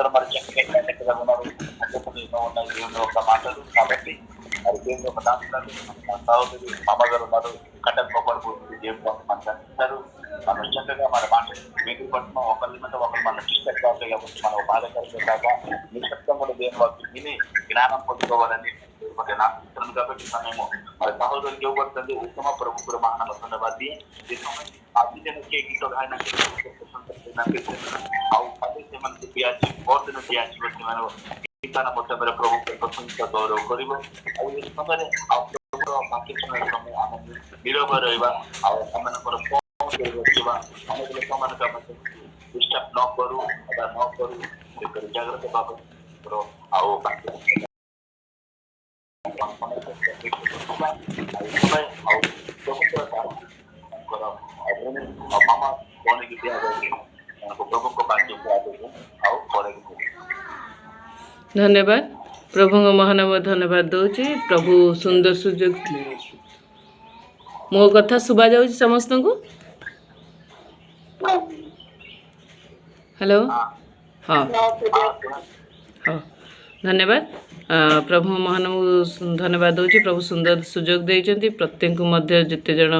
అందరూ మరి చక్కగా ఉన్నారు అంటే ఎన్నో ఉన్నాయి దేవుని యొక్క మాటలు. కాబట్టి మరి దేవుని యొక్క దాంట్లో సహోదరి అమ్మగారు ఉన్నారు, కట్టకపోబడిపోతుంది దేవుడు మనకు అందిస్తారు. మనం చక్కగా మన మాట వీటి పట్ల ఒకరి మీద ఒకరు మన డిస్టర్బ్ కావాలి కాబట్టి మనం బాధకరంగా కాక నిశ్శబ్దం కూడా దేవుని వాక్యం విని జ్ఞానం పొందుకోవాలని నాశిస్తున్నాను. కాబట్టి సమయము మరి సహోదరునికి ఇవ్వబడుతుంది. ఉత్తమ ప్రభు కూడా మహానమ్మ వాది के गीतों का ना आओ पहले से मन से पियाज बहुत दिन पियाज करते मैंने गीता ना बोलते मेरे प्रभु के पसंद का गौरव करिबो और ये समझे आप लोग बाकी समय समय आनंद निरोग रहबा और हमन पर फोन के जीवा हमें के समान का मतलब डिस्टर्ब न करू अगर न करू ये कर जागृत बाबू करो आओ बाकी मामा बोलने की दिया जाएगी प्रभु को बात जो आओ बोलेगी। धन्यवाद प्रभु महानाम धन्यवाद दौची प्रभु सुंदर सुजोग मो कथा शुभा जाऊँ समस्त को हेलो हाँ हाँ धन्यवाद प्रभु महानाम धन्यवाद दौची प्रभु सुंदर सुजोग देइचंती प्रत्येक मध्य जिते जन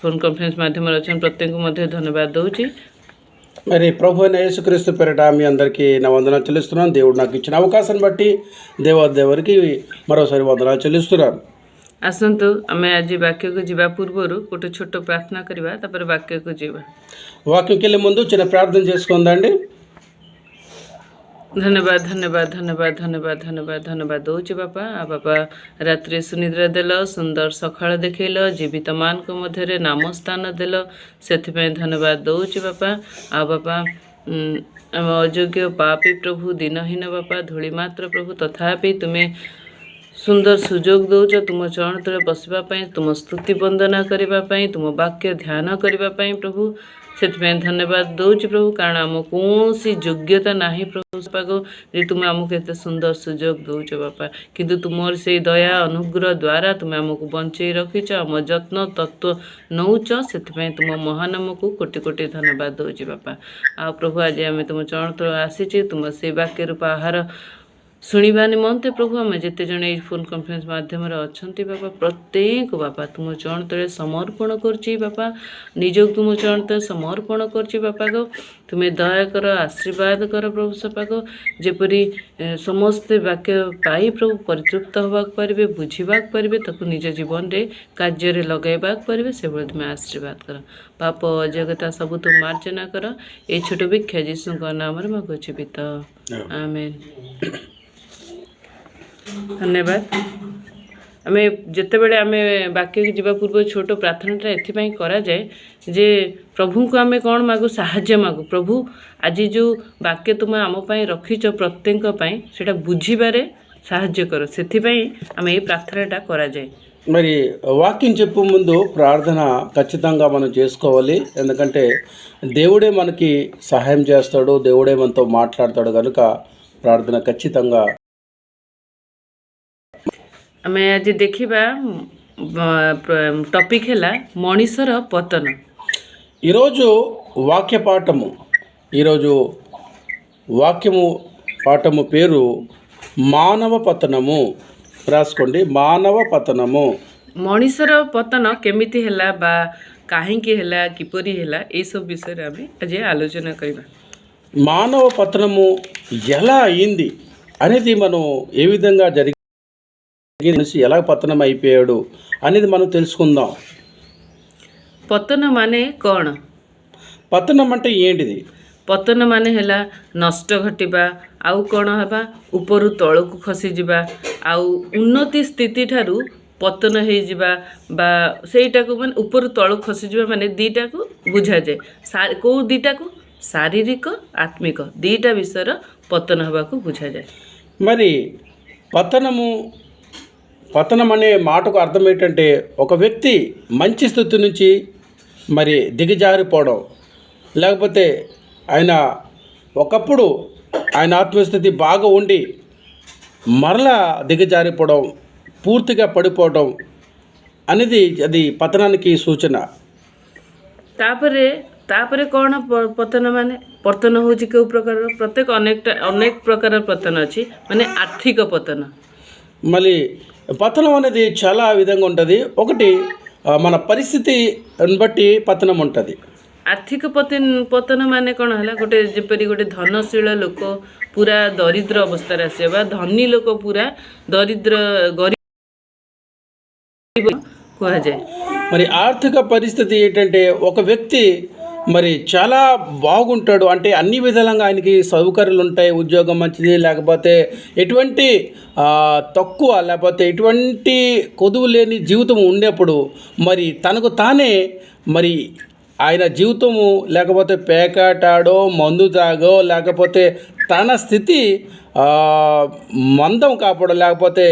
फोन कॉन्फ्रेंस माध्यम प्रत्येक मध्य धन्यवाद दौची మరి ప్రభు అయిన యేసుక్రీస్తు పేరిట మీ అందరికీ నా వందనాలు చెల్లిస్తున్నాను. దేవుడు నాకు ఇచ్చిన అవకాశాన్ని బట్టి దేవాదేవునికి మరోసారి వందనాలు చెల్లిస్తున్నాను. आसतु आम आज वाक्य को जीवा पूर्वर गोटे छोट प्रार्थना करवा तापर वाक्य को जीवा వాక్యంకి వెళ్ళే ముందు చిన్న ప్రార్థన చేసుకుందాండి. धन्यवाद धन्यवाद धन्यवाद धन्यवाद धन्यवाद धन्यवाद दौची बापा आ बापा रात्रि सुनिद्रा देल सुंदर सकाळ देखल जीवित मान को मध्य नाम स्थान देल से धन्यवाद दौची बापा आ बापा आम अयोग्य पापी प्रभु दिनहीन बापा धूली मात्र प्रभु तथापि तुम्हें सुंदर सुजोग दौच तुम चरण तले बसवाई तुम स्तुति वंदना करने तुम वाक्य ध्यान करने प्रभु से धन्यवाद दौची प्रभु कारण आम कौन योग्यता ना प्रभु पाग जे तुम आमको एत सुंदर सुजोग दौच बापा किंतु तुमर से दया अनुग्रह द्वारा तुम आमको बंचे रखीच आम जत्न तत्व नौच से तुम महानाम को कोटि कोटि धन्यवाद दौची बापा आ प्रभु आज आम तुम चरण तले आसीचे तुम से वाक्य रूप आहार शुणा निमंते प्रभु आम जिते जन फोन कॉन्फ्रेंस माध्यम अच्छा बापा प्रत्येक बापा तुम चरण तले समर्पण करची बापा निजक तुम चरण तले समर्पण करची बापा को तुम्हें दया कर आशीर्वाद कर प्रभु सपा को जेपरी समस्ते वाक्य पाई प्रभु परितृप्त होबाक पारे बुझीबाक पारे ताकू निज जीवन रे कार्य लगेबाक पारे से तुम्हें आशीर्वाद कर पाप अजगता सब तुम मार्जना कर ये छोट भिक्षा जीशु नाम मागुची पिता आमेन। धन्यवाद आम जिते बड़े आम वाक्य की जीवा पूर्व छोट प्रार्थनाटा एथपाई करा जाए जे प्रभु को आम कौन मागु साहाय्य मागु प्रभु आज जो वाक्य तुम आमपाई रखीच प्रत्येक से बुझीबारे साहाय्य कर से आम ये प्रार्थनाटा करा जाए మరి వాక్యం చెప్పే ముందు ప్రార్థన ఖచ్చితంగా మనం చేసుకోవాలి. ఎందుకంటే దేవుడే మనకి సహాయం చేస్తాడు, దేవుడే మనతో మాట్లాడతాడు కనుక ప్రార్థన ఖచ్చితంగా. आम आज देखा टॉपिक है मनीषर पतन ఈరోజు వాక్య పాఠము ఈరోజు వాక్యము పాఠము పేరు మానవ పతనము. రాసుకోండి, మానవ పతనము. मनीषर पतन केमिति है बा कहीं है किपरि है ये सब विषय आम आज आलोचना करवा. మానవ పతనము ఎలా అయింది అనేది మనం ఏ విధంగా మనిషి ఎలా పతనం అయిపోయాడు అనేది మనం తెలుసుకుందాం. पतन माने कौन? పతనం అంటే ఏంటిది? पतन माने है नष्ट घटवा आउ कौन हवा उपरु तलकू खसी जावा आउ उन्नति स्थिति ठारू पतन हो जावा बा सेटा को माने उपरु तलकू खसी जावा माने दीटा को बुझा जाए को दीटा को शारीरिक आत्मिक दीटा विषय पतन हवा को बुझा जाए. మరి పతనం అనే మాటకు అర్థం ఏంటంటే ఒక వ్యక్తి మంచి స్థితి నుంచి మరి దిగజారిపోవడం, లేకపోతే ఆయన ఒకప్పుడు ఆయన ఆత్మస్థితి బాగా ఉండి మరలా దిగజారిపోవడం, పూర్తిగా పడిపోవడం అనేది అది పతనానికి సూచన. तापरे ତାପରେ କ'ଣ ପତନ ମାନେ ପତନ ହେଉଛି କେଉଁ ପ୍ରକାରର? ପ୍ରତ୍ୟେକ ଅନେକ ପ୍ରକାର ପତନ ଅଛି, ମାନେ ଆର୍ଥିକ ପତନ। మళ్ళీ పతనం అనేది చాలా విధంగా ఉంటుంది. ఒకటి మన పరిస్థితిని బట్టి పతనం ఉంటుంది. ଆର୍ଥିକ ପତନ ମାନେ କ'ଣ ହେଲା? ଯେପରି ଗୋଟେ ଧନଶୀଳ ଲୋକ ପୁରା ଦରିଦ୍ର ଅବସ୍ଥାରେ ଆସିବ, ବା ଧନୀ ଲୋକ ପୁରା ଦରିଦ୍ର ଗରିବ କୁହାଯାଏ. మరి ఆర్థిక పరిస్థితి ఏంటంటే ఒక వ్యక్తి మరి చాలా బాగుంటాడు, అంటే అన్ని విధాలుగా ఆయనకి సౌకర్యాలు ఉంటాయి, ఉద్యోగం మంచిది, లేకపోతే ఎటువంటి తక్కువ లేకపోతే ఎటువంటి కొదువు లేని జీవితం ఉండేప్పుడు మరి తనకు తానే మరి ఆయన జీవితము లేకపోతే పేకాటాడో మందు తాగో లేకపోతే తన స్థితి మందం కాపడం లేకపోతే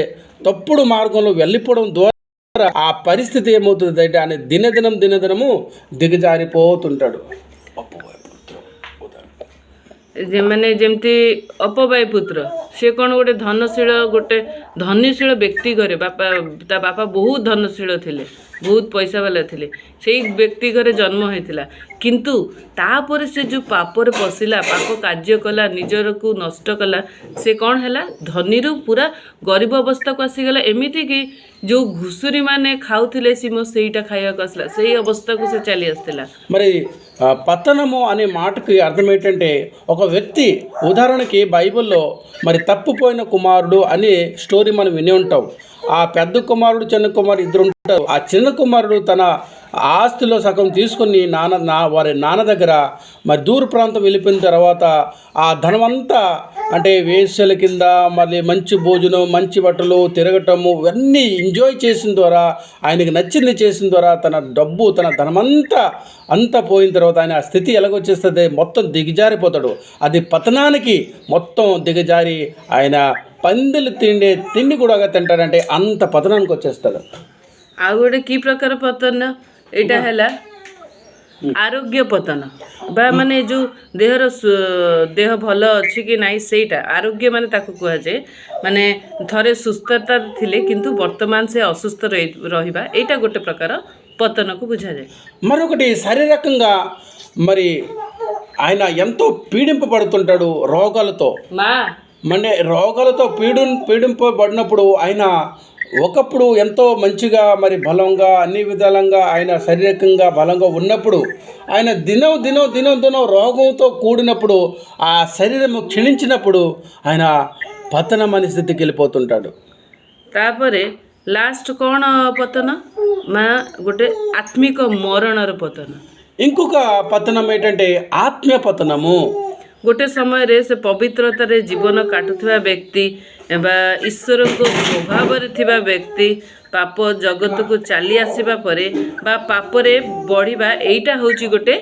తప్పుడు మార్గంలో వెళ్ళిపోవడం ద్వారా ఆ పరిస్థితి ఏమవుతుంది అంటే ఆయన దినదినము దిగజారిపోతుంటాడు. ମାନେ ଯେମିତି ଅପବାୟ ପୁତ୍ର, ସେ କ'ଣ ଗୋଟେ ଧନଶୀଳ ବ୍ୟକ୍ତି ଘରେ ତା ବାପା ବହୁତ ଧନଶୀଳ ଥିଲେ, ବହୁତ ପଇସା ବାଲା ଥିଲେ, ସେଇ ବ୍ୟକ୍ତି ଘରେ ଜନ୍ମ ହୋଇଥିଲା. କିନ୍ତୁ ତାପରେ ସେ ଯେଉଁ ପାପରେ ପଶିଲା, ପାପ କାର୍ଯ୍ୟ କଲା, ନିଜରକୁ ନଷ୍ଟ କଲା, ସେ କ'ଣ ହେଲା? ଧନୀରୁ ପୁରା ଗରିବ ଅବସ୍ଥାକୁ ଆସିଗଲା. ଏମିତିକି ଯେଉଁ ଘୁଷୁରୀମାନେ ଖାଉଥିଲେ ସିମ ସେଇଟା ଖାଇବାକୁ ଆସିଲା, ସେଇ ଅବସ୍ଥାକୁ ସେ ଚାଲି ଆସିଥିଲା. మరి పతనము అనే మాటకి అర్థం ఏంటంటే ఒక వ్యక్తి, ఉదాహరణకి బైబిల్లో మరి తప్పిపోయిన కుమారుడు అనే స్టోరీ మనం విని ఉంటాం. ఆ పెద్ద కుమారుడు చిన్న కుమారుడు ఇద్దరు ఉంటారు. ఆ చిన్న కుమారుడు తన ఆస్తిలో సగం తీసుకుని వారి నాన్న దగ్గర మరి దూర ప్రాంతం వెళ్ళిపోయిన తర్వాత ఆ ధనమంతా అంటే వేశ్యల కింద మళ్ళీ మంచి భోజనం, మంచి బట్టలు, తిరగటము ఇవన్నీ ఎంజాయ్ చేసిన ద్వారా, ఆయనకి నచ్చింది చేసిన ద్వారా తన డబ్బు తన ధనమంతా పోయిన తర్వాత ఆయన ఆ స్థితి ఎలాగొచ్చేస్తుంది? మొత్తం దిగజారిపోతాడు. అది పతనానికి మొత్తం దిగజారి ఆయన పందులు తిండి కూడా తింటాడంటే అంత పతనానికి వచ్చేస్తాడు. ଆଉ ଗୋଟେ କି ପ୍ରକାର ପତନ? ଏଇଟା ହେଲା ଆରୋଗ୍ୟ ପତନ, ବା ମାନେ ଯେଉଁ ଦେହ ଭଲ ଅଛି କି ନାହିଁ ସେଇଟା ଆରୋଗ୍ୟ ମାନେ ତାକୁ କୁହାଯାଏ. ମାନେ ଥରେ ସୁସ୍ଥତା ଥିଲେ କିନ୍ତୁ ବର୍ତ୍ତମାନ ସେ ଅସୁସ୍ଥ ରହିବା, ଏଇଟା ଗୋଟେ ପ୍ରକାର పతనకు ବୁଝାଯାଏ. మరొకటి శారీరకంగా మరి ఆయన ఎంతో పీడింపబడుతుంటాడు రోగాలతో. అంటే రోగాలతో పీడింపబడినప్పుడు ఆయన ఒకప్పుడు ఎంతో మంచిగా మరి బలంగా అన్ని విధాలంగా ఆయన శారీరకంగా బలంగా ఉన్నప్పుడు ఆయన దినం రోగంతో కూడినప్పుడు ఆ శరీరం క్షీణించినప్పుడు ఆయన పతనం అనే స్థితికి వెళ్ళిపోతుంటాడు. ତାପରେ ଲାଷ୍ଟ କ'ଣ ପତନ? ଗୋଟେ ଆତ୍ମିକ ମରଣର ପତନ. ఇంకొక పతనం ఏంటంటే ఆత్మీయ పతనము. ଗୋଟେ ସମୟରେ ସେ ପବିତ୍ରତାରେ ଜୀବନ କାଟୁଥିବା ବ୍ୟକ୍ତି ବା ଈଶ୍ୱରଙ୍କ ସ୍ୱଭାବରେ ଥିବା ବ୍ୟକ୍ତି ପାପ ଜଗତକୁ ଚାଲି ଆସିବା ପରେ ବା ପାପରେ ବଢ଼ିବା, ଏଇଟା ହେଉଛି ଗୋଟେ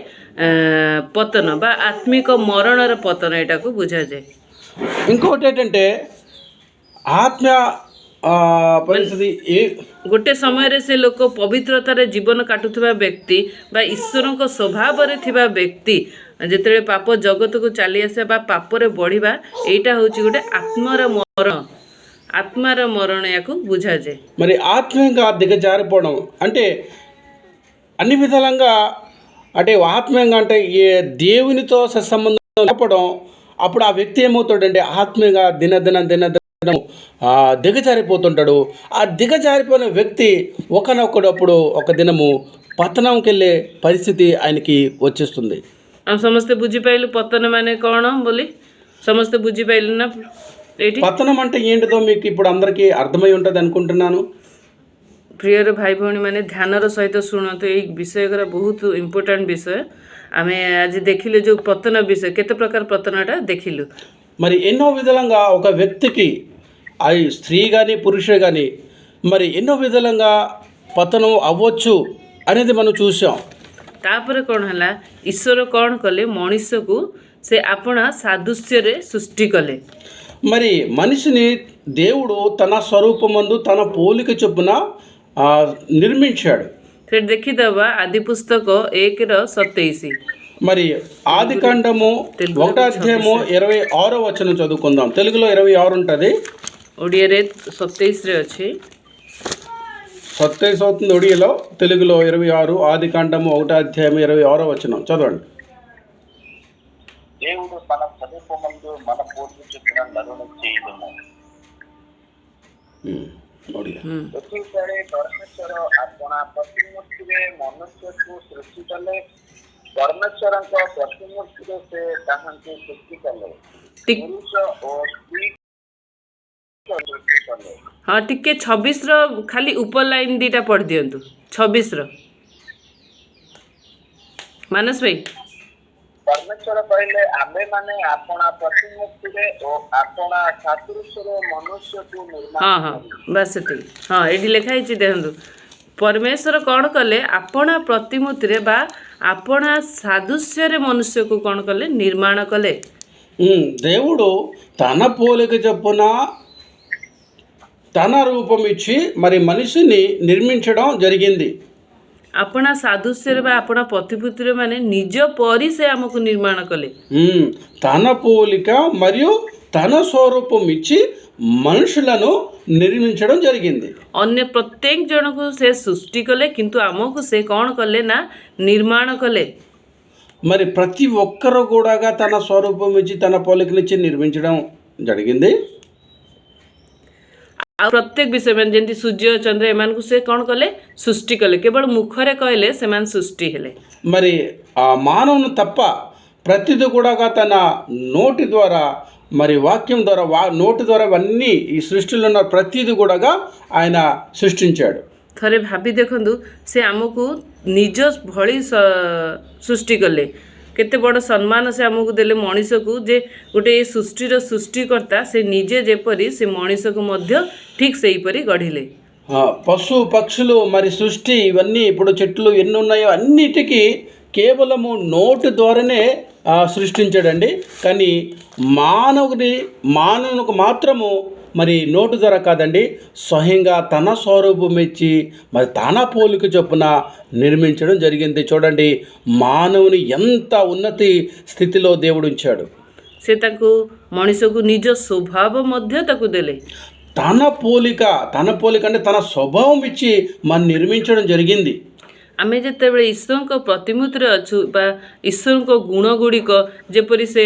ପତନ ବା ଆତ୍ମିକ ମରଣର ପତନ, ଏଇଟାକୁ ବୁଝାଯାଏ. ఇంకొకటి ఏంటంటే ఆత్మీయ ପରିସ୍ଥିତି. ଗୋଟେ ସମୟରେ ସେ ଲୋକ ପବିତ୍ରତାରେ ଜୀବନ କାଟୁଥିବା ବ୍ୟକ୍ତି ବା ଈଶ୍ୱରଙ୍କ ସ୍ୱଭାବରେ ଥିବା ବ୍ୟକ୍ତି ଯେତେବେଳେ ପାପ ଜଗତକୁ ଚାଲି ଆସିବା ବା ପାପରେ ବଢ଼ିବା, ଏଇଟା ହେଉଛି ଗୋଟେ ఆత్మର మరణ ୟାକୁ ବୁଝାଯାଏ. మరి ఆత్మీయంగా దిగజారిపోవడం అంటే అన్ని విధాలంగా, అంటే ఆత్మీయంగా అంటే దేవునితో సత్సంబంధం లేకపోవడం. అప్పుడు ఆ వ్యక్తి ఏమవుతాడంటే ఆత్మీయంగా దినదినం దిగజారిపోతుంటాడు. ఆ దిగజారిపోయిన వ్యక్తి ఒకనొకడప్పుడు ఒక దినము పతనంకి వెళ్ళే పరిస్థితి ఆయనకి వచ్చేస్తుంది. ସମସ୍ତେ ବୁଝିପାରିଲୁ ପତନ ମାନେ କ'ଣ ବୋଲି? ସମସ୍ତେ ବୁଝିପାରିଲୁ ନା? ଏଇଠି పతనం అంటే ఏంటిదో మీకు ఇప్పుడు అందరికీ అర్థమై ఉంటుంది అనుకుంటున్నాను. ପ୍ରିୟର ଭାଇ ଭଉଣୀମାନେ ଧ୍ୟାନର ସହିତ ଶୁଣନ୍ତୁ, ଏଇ ବିଷୟଗୁରା ବହୁତ ଇମ୍ପୋର୍ଟାଣ୍ଟ ବିଷୟ. ଆମେ ଆଜି ଦେଖିଲୁ ଯେଉଁ ପତନ ବିଷୟ, କେତେ ପ୍ରକାର పతనଟା ଦେଖିଲୁ. మరి ఎన్నో విధాలుగా ఒక వ్యక్తికి అది స్త్రీ కానీ పురుషుడు కానీ మరి ఎన్నో విధాలుగా పతనం అవ్వచ్చు అనేది మనం చూసాం. ତାପରେ କ'ଣ ହେଲା? ଈଶ୍ୱର କ'ଣ କଲେ? ମଣିଷକୁ ସେ ଆପଣା ସାଦୃଶ୍ୟରେ ସୃଷ୍ଟି କଲେ. మరి మనిషిని దేవుడు తన స్వరూపమందు తన పోలిక చొప్పున నిర్మించాడు. ସେଠି ଦେଖିଦେବା ଆଦି ପୁସ୍ତକ 1:27. మరి ఆది కాండము 1:26 చదువుకుందాం. తెలుగులో 26 ఉంటుంది, ଓଡ଼ିଆରେ 27ରେ ଅଛି. 27 అవుతుంది ఒడియాలో, తెలుగులో 26. ఆది కాండము 1:26 చదవండి. దేవుడు మన సమీపమందు మన పూర్తి చెప్పిన నరును చేయడము ଏଥିରେ ପରମେଶ୍ୱର ଆପଣ ପ୍ରତିମୂର୍ତ୍ତିରେ ମନୁଷ୍ୟକୁ ସୃଷ୍ଟି କଲେ, ପରମେଶ୍ୱରଙ୍କ ପ୍ରତିମୂର୍ତ୍ତିରେ ସେ ତାହାଙ୍କୁ ସୃଷ୍ଟି କଲେ, ପୁରୁଷ ଓ ସ୍ତ୍ରୀ ସୃଷ୍ଟି କଲେ। ହଁ ଟିକେ 26 ର ଖାଲି ଉପର ଲାଇନ ଦିଟା ପଢି ଦିଅନ୍ତୁ। 26 ର ମାନସ ଭାଇ। ପରମେଶ୍ୱର କହିଲେ ଆମ୍ଭେମାନେ ଆପଣା ପ୍ରତିମୂର୍ତ୍ତିରେ ଓ ଆପଣା ସାଦୃଶ୍ୟରେ ମନୁଷ୍ୟକୁ ନିର୍ମାଣ ହଁ ହଁ ବାସ୍ ସେତିକି। ହଁ ଏଇଠି ଲେଖା ହେଇଛି ଦେଖନ୍ତୁ, ପରମେଶ୍ୱର କ'ଣ କଲେ? ଆପଣା ପ୍ରତିମୂର୍ତ୍ତିରେ ବା ଆପଣା ସାଦୃଶ୍ୟରେ మనుష్యకు କ'ଣ କଲେ? ନିର୍ମାଣ କଲେ। దేవుడు తన పోలిక చొప్పున తన రూపం ఇచ్చి మరి మనిషిని నిర్మించడం జరిగింది। ଆପଣା ସାଦୃଶ୍ୟରେ ବା ଆପଣା ପ୍ରତିମୂର୍ତ୍ତିରେ ମାନେ ନିଜ ପରି ସେ ଆମକୁ ନିର୍ମାଣ କଲେ। తన పోలిక మరియు తన స్వరూపం ఇచ్చి మనుషులను నిర్మించడం జరిగింది। ଅନ୍ୟ ପ୍ରତ୍ୟେକ ଜଣକୁ ସେ ସୃଷ୍ଟି କଲେ, କିନ୍ତୁ ଆମକୁ ସେ କ'ଣ କଲେ ନା ନିର୍ମାଣ କଲେ। మరి ప్రతి ఒక్కరు కూడా తన స్వరూపం ఇచ్చి తన పోలికనిచ్చి నిర్మించడం జరిగింది। ଆଉ ପ୍ରତ୍ୟେକ ବିଷୟ ମାନେ ଯେମିତି ସୂର୍ଯ୍ୟ ଚନ୍ଦ୍ର ଏମାନଙ୍କୁ ସେ କ'ଣ କଲେ? ସୃଷ୍ଟି କଲେ। କେବଳ ମୁଖରେ କହିଲେ ସେମାନେ ସୃଷ୍ଟି ହେଲେ। మరి ఆ మానవుని తప్ప ప్రతిది కూడా తన నోటి ద్వారా మరి వాక్యం ద్వారా నోటి ద్వారా అన్నీ ఈ సృష్టిలో ఉన్న ప్రతిది కూడా ఆయన సృష్టించాడు। ଥରେ ଭାବି ଦେଖନ୍ତୁ, ସେ ଆମକୁ ନିଜ ଭଳି ସୃଷ୍ଟି କଲେ। କେତେ ବଡ଼ ସମ୍ମାନ ସେ ଆମକୁ ଦେଲେ ମଣିଷକୁ, ଯେ ଗୋଟେ ଏ ସୃଷ୍ଟିର ସୃଷ୍ଟିକର୍ତ୍ତା ସେ ନିଜେ ଯେପରି ସେ ମଣିଷକୁ ମଧ୍ୟ ଠିକ୍ ସେହିପରି ଗଢ଼ିଲେ। పశు పక్షులు మరి సృష్టి ఇవన్నీ ఇప్పుడు చెట్లు ఎన్ని ఉన్నాయో అన్నిటికీ కేవలము నోటి ద్వారానే సృష్టించాడండి। కానీ మానవునికి మాత్రము మరి నోటు ద్వారా కాదండి, స్వయంగా తన స్వరూపం ఇచ్చి మరి తన పోలిక చొప్పున నిర్మించడం జరిగింది। చూడండి మానవుని ఎంత ఉన్నతి స్థితిలో దేవుడు ఉంచాడు। ସେ ତାଙ୍କୁ ମଣିଷକୁ ନିଜ ସ୍ୱଭାବ ମଧ୍ୟ ତାକୁ ଦେଲେ। తన పోలిక అంటే తన స్వభావం ఇచ్చి మనం నిర్మించడం జరిగింది। ଆମେ ଯେତେବେଳେ ଈଶ୍ୱରଙ୍କ ପ୍ରତିମୂର୍ତ୍ତିରେ ଅଛୁ ବା ଈଶ୍ୱରଙ୍କ ଗୁଣ ଗୁଡ଼ିକ ଯେପରି ସେ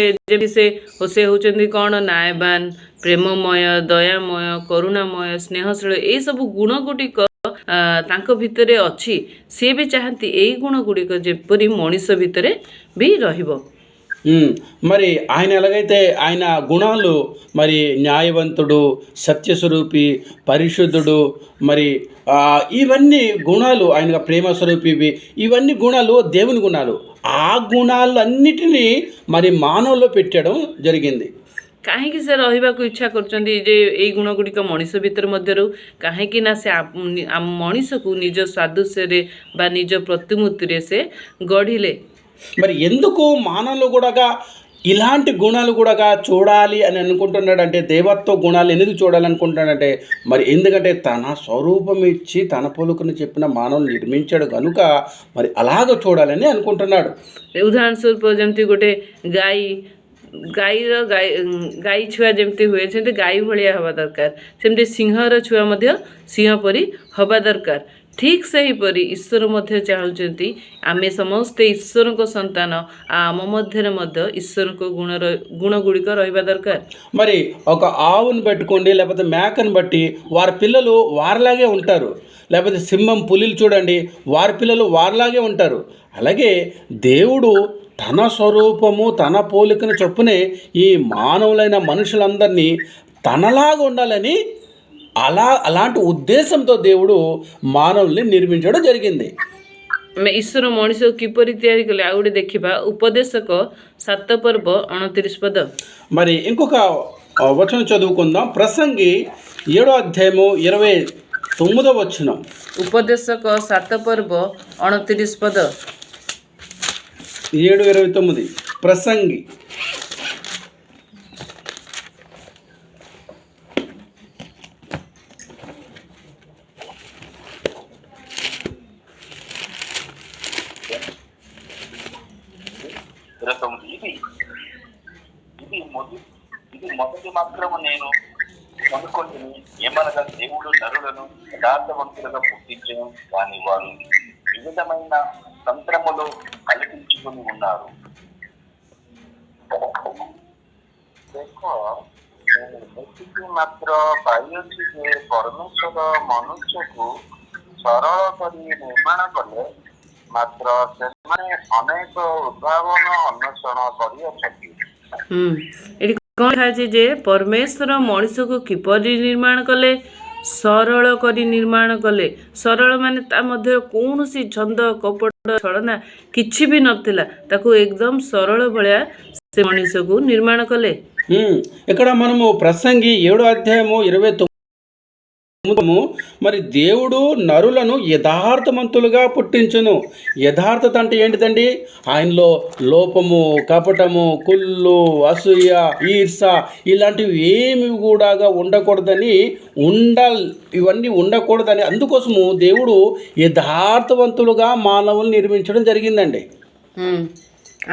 ହେଉଛନ୍ତି କ'ଣ? ନ୍ୟାୟବାନ, ପ୍ରେମମୟ, ଦୟାମୟ, କରୁଣାମୟ, ସ୍ନେହଶୀଳ, ଏଇସବୁ ଗୁଣ ଗୁଡ଼ିକ ତାଙ୍କ ଭିତରେ ଅଛି। ସିଏ ବି ଚାହାନ୍ତି ଏଇ ଗୁଣ ଗୁଡ଼ିକ ଯେପରି ମଣିଷ ଭିତରେ ବି ରହିବ। మరి ఆయన ఎలాగైతే ఆయన గుణాలు మరి న్యాయవంతుడు, సత్యస్వరూపి, పరిశుద్ధుడు, మరి ఇవన్నీ గుణాలు ఆయన ప్రేమ స్వరూపి, ఇవన్నీ గుణాలు దేవుని గుణాలు। ఆ గుణాలన్నిటినీ మరి మానవుల్లో పెట్టడం జరిగింది। କାହିଁକି ସେ ରହିବାକୁ ଇଚ୍ଛା କରୁଛନ୍ତି ଯେ ଏଇ ଗୁଣ ଗୁଡ଼ିକ ମଣିଷ ଭିତରେ ମଧ୍ୟରୁ? କାହିଁକି ନା ସେ ମଣିଷକୁ ନିଜ ସାଦୃଶ୍ୟରେ ବା ନିଜ ପ୍ରତିମୂର୍ତ୍ତିରେ ସେ ଗଢ଼ିଲେ। మరి ఎందుకు మానవులు కూడా ఇలాంటి గుణాలు కూడా చూడాలి అని అనుకుంటున్నాడంటే, దేవత్వ గుణాలు ఎందుకు చూడాలనుకుంటున్నాడంటే, మరి ఎందుకంటే తన స్వరూపం ఇచ్చి తన పోలికను చెప్పిన మానవుని నిర్మించాడు కనుక మరి అలాగ చూడాలని అనుకుంటున్నాడు। ଉଦାହରଣ ସ୍ୱରୂପ ଯେମିତି ଗୋଟେ ଗାଈ ଛୁଆ ଯେମିତି ହୁଏ, ସେମିତି ଗାଈ ଭଳିଆ ହେବା ଦରକାର। ସେମିତି ସିଂହର ଛୁଆ ମଧ୍ୟ ସିଂହ ପରି ହେବା ଦରକାର। ଠିକ୍ ସେହିପରି ଈଶ୍ୱର ମଧ୍ୟ ଚାହୁଁଛନ୍ତି ଆମେ ସମସ୍ତେ ଈଶ୍ୱରଙ୍କ ସନ୍ତାନ, ଆମ ମଧ୍ୟରେ ମଧ୍ୟ ଈଶ୍ୱରଙ୍କ ଗୁଣ ଗୁଡ଼ିକ ରହିବା ଦରକାର। మరి ఒక ఆవును పెట్టుకోండి, లేకపోతే మేకను బట్టి వారి పిల్లలు వారిలాగే ఉంటారు। లేకపోతే సింహం, పులిలు చూడండి, వారి పిల్లలు వారిలాగే ఉంటారు। అలాగే దేవుడు తన స్వరూపము తన పోలికను చొప్పునే ఈ మానవులైన మనుషులందరినీ తనలాగా ఉండాలని అలాంటి ఉద్దేశంతో దేవుడు మానవుల్ని నిర్మించడం జరిగింది। ଈଶ୍ୱର ମଣିଷକୁ କିପରି ତିଆରି କଲେ ଆଉ ଗୋଟେ ଦେଖିବା। ଉପଦେଶକ 7 ପର୍ବ 29 ପଦ। మరి ఇంకొక వచనం చదువుకుందాం। ప్రసంగి 7వ అధ్యాయము 29వ వచనం। ఉపదేశକ 7 ପର୍ବ 29 ପଦ। 7:29 ప్రసంగి। ఇది మొదటి మాత్రము నేను కనుక్కొని ఏమనగా దేవుడు నరులను యథార్థవంతులుగా పుట్టించను, కానీ వారు వివిధమైన తంత్రములు కల్పించుకుని ఉన్నారు। ଦେଖ ମୁଁ ଏତିକି ମାତ୍ର ପାଇଅଛି ଯେ ପରମେଶ୍ୱର ମନୁଷ୍ୟକୁ ସରଳ କରି ନିର୍ମାଣ କଲେ ମାତ୍ର ସେମାନେ ଅନେକ ଉଦ୍ଭାବନ ଅନ୍ୱେଷଣ କରିଅଛନ୍ତି। ଏଠି କ'ଣ ଲେଖା ଅଛି ଯେ ପରମେଶ୍ୱର ମଣିଷକୁ କିପରି ନିର୍ମାଣ କଲେ? ସରଳ କରି ନିର୍ମାଣ କଲେ। ସରଳ ମାନେ ତା ମଧ୍ୟରେ କୌଣସି ଛନ୍ଦ କପଟ ଛଳନା କିଛି ବି ନଥିଲା, ତାକୁ ଏକଦମ ସରଳ ଭଳିଆ ସେ ମଣିଷକୁ ନିର୍ମାଣ కలే। ఇక్కడ మనము ప్రసంగి 7:29 మరి దేవుడు నరులను యథార్థవంతులుగా పుట్టించును. యథార్థత అంటే ఏంటిదండి? ఆయనలో లోపము, కపటము, కుళ్ళు, అసూయ, ఈర్ష ఇలాంటివి ఏమి కూడా ఉండకూడదని ఇవన్నీ ఉండకూడదని అందుకోసము దేవుడు యథార్థవంతులుగా మానవులు నిర్మించడం జరిగిందండి.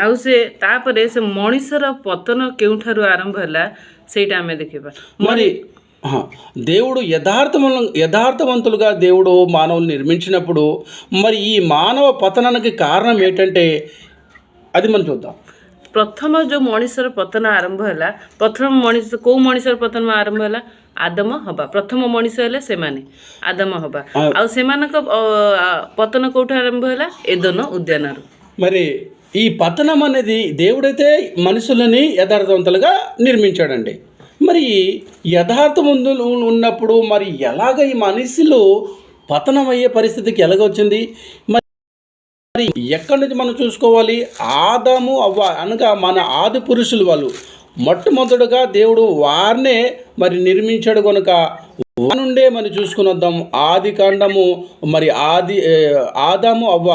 ଆଉ ସେ ତାପରେ ସେ ମଣିଷର ପତନ କେଉଁଠାରୁ ଆରମ୍ଭ ହେଲା ସେଇଟା ଆମେ ଦେଖିବା। మరి దేవుడు యథార్థవంతులుగా దేవుడు మానవులు నిర్మించినప్పుడు మరి ఈ మానవ పతనానికి కారణం ఏంటంటే అది మనం చూద్దాం। ପ୍ରଥମ ଯେଉଁ ମଣିଷର ପତନ ଆରମ୍ଭ ହେଲା, ପ୍ରଥମ ମଣିଷ କେଉଁ ମଣିଷର ପତନ ଆରମ୍ଭ ହେଲା? ଆଦମ ହବା। ପ୍ରଥମ ମଣିଷ ହେଲେ ସେମାନେ ଆଦମ ହବା। ଆଉ ସେମାନଙ୍କ ପତନ କେଉଁଠୁ ଆରମ୍ଭ ହେଲା? ଏଦନ ଉଦ୍ୟାନରୁ। మరి ఈ పతనం అనేది దేవుడైతే మనుషులని యథార్థవంతులుగా నిర్మించాడండి। మరి యథార్థవంతులు ఉన్నప్పుడు మరి ఎలాగ ఈ మనుషులు పతనం అయ్యే పరిస్థితికి ఎలాగొచ్చింది? మరి ఎక్కడి నుంచి మనం చూసుకోవాలి? ఆదాము అవ్వ అనగా మన ఆది పురుషులు వాళ్ళు మొట్టమొదటిగా దేవుడు వారినే మరి నిర్మించాడు కనుక వారి నుండే మనం చూసుకుని వద్దాం। ఆది కాండము మరి ఆదాము అవ్వ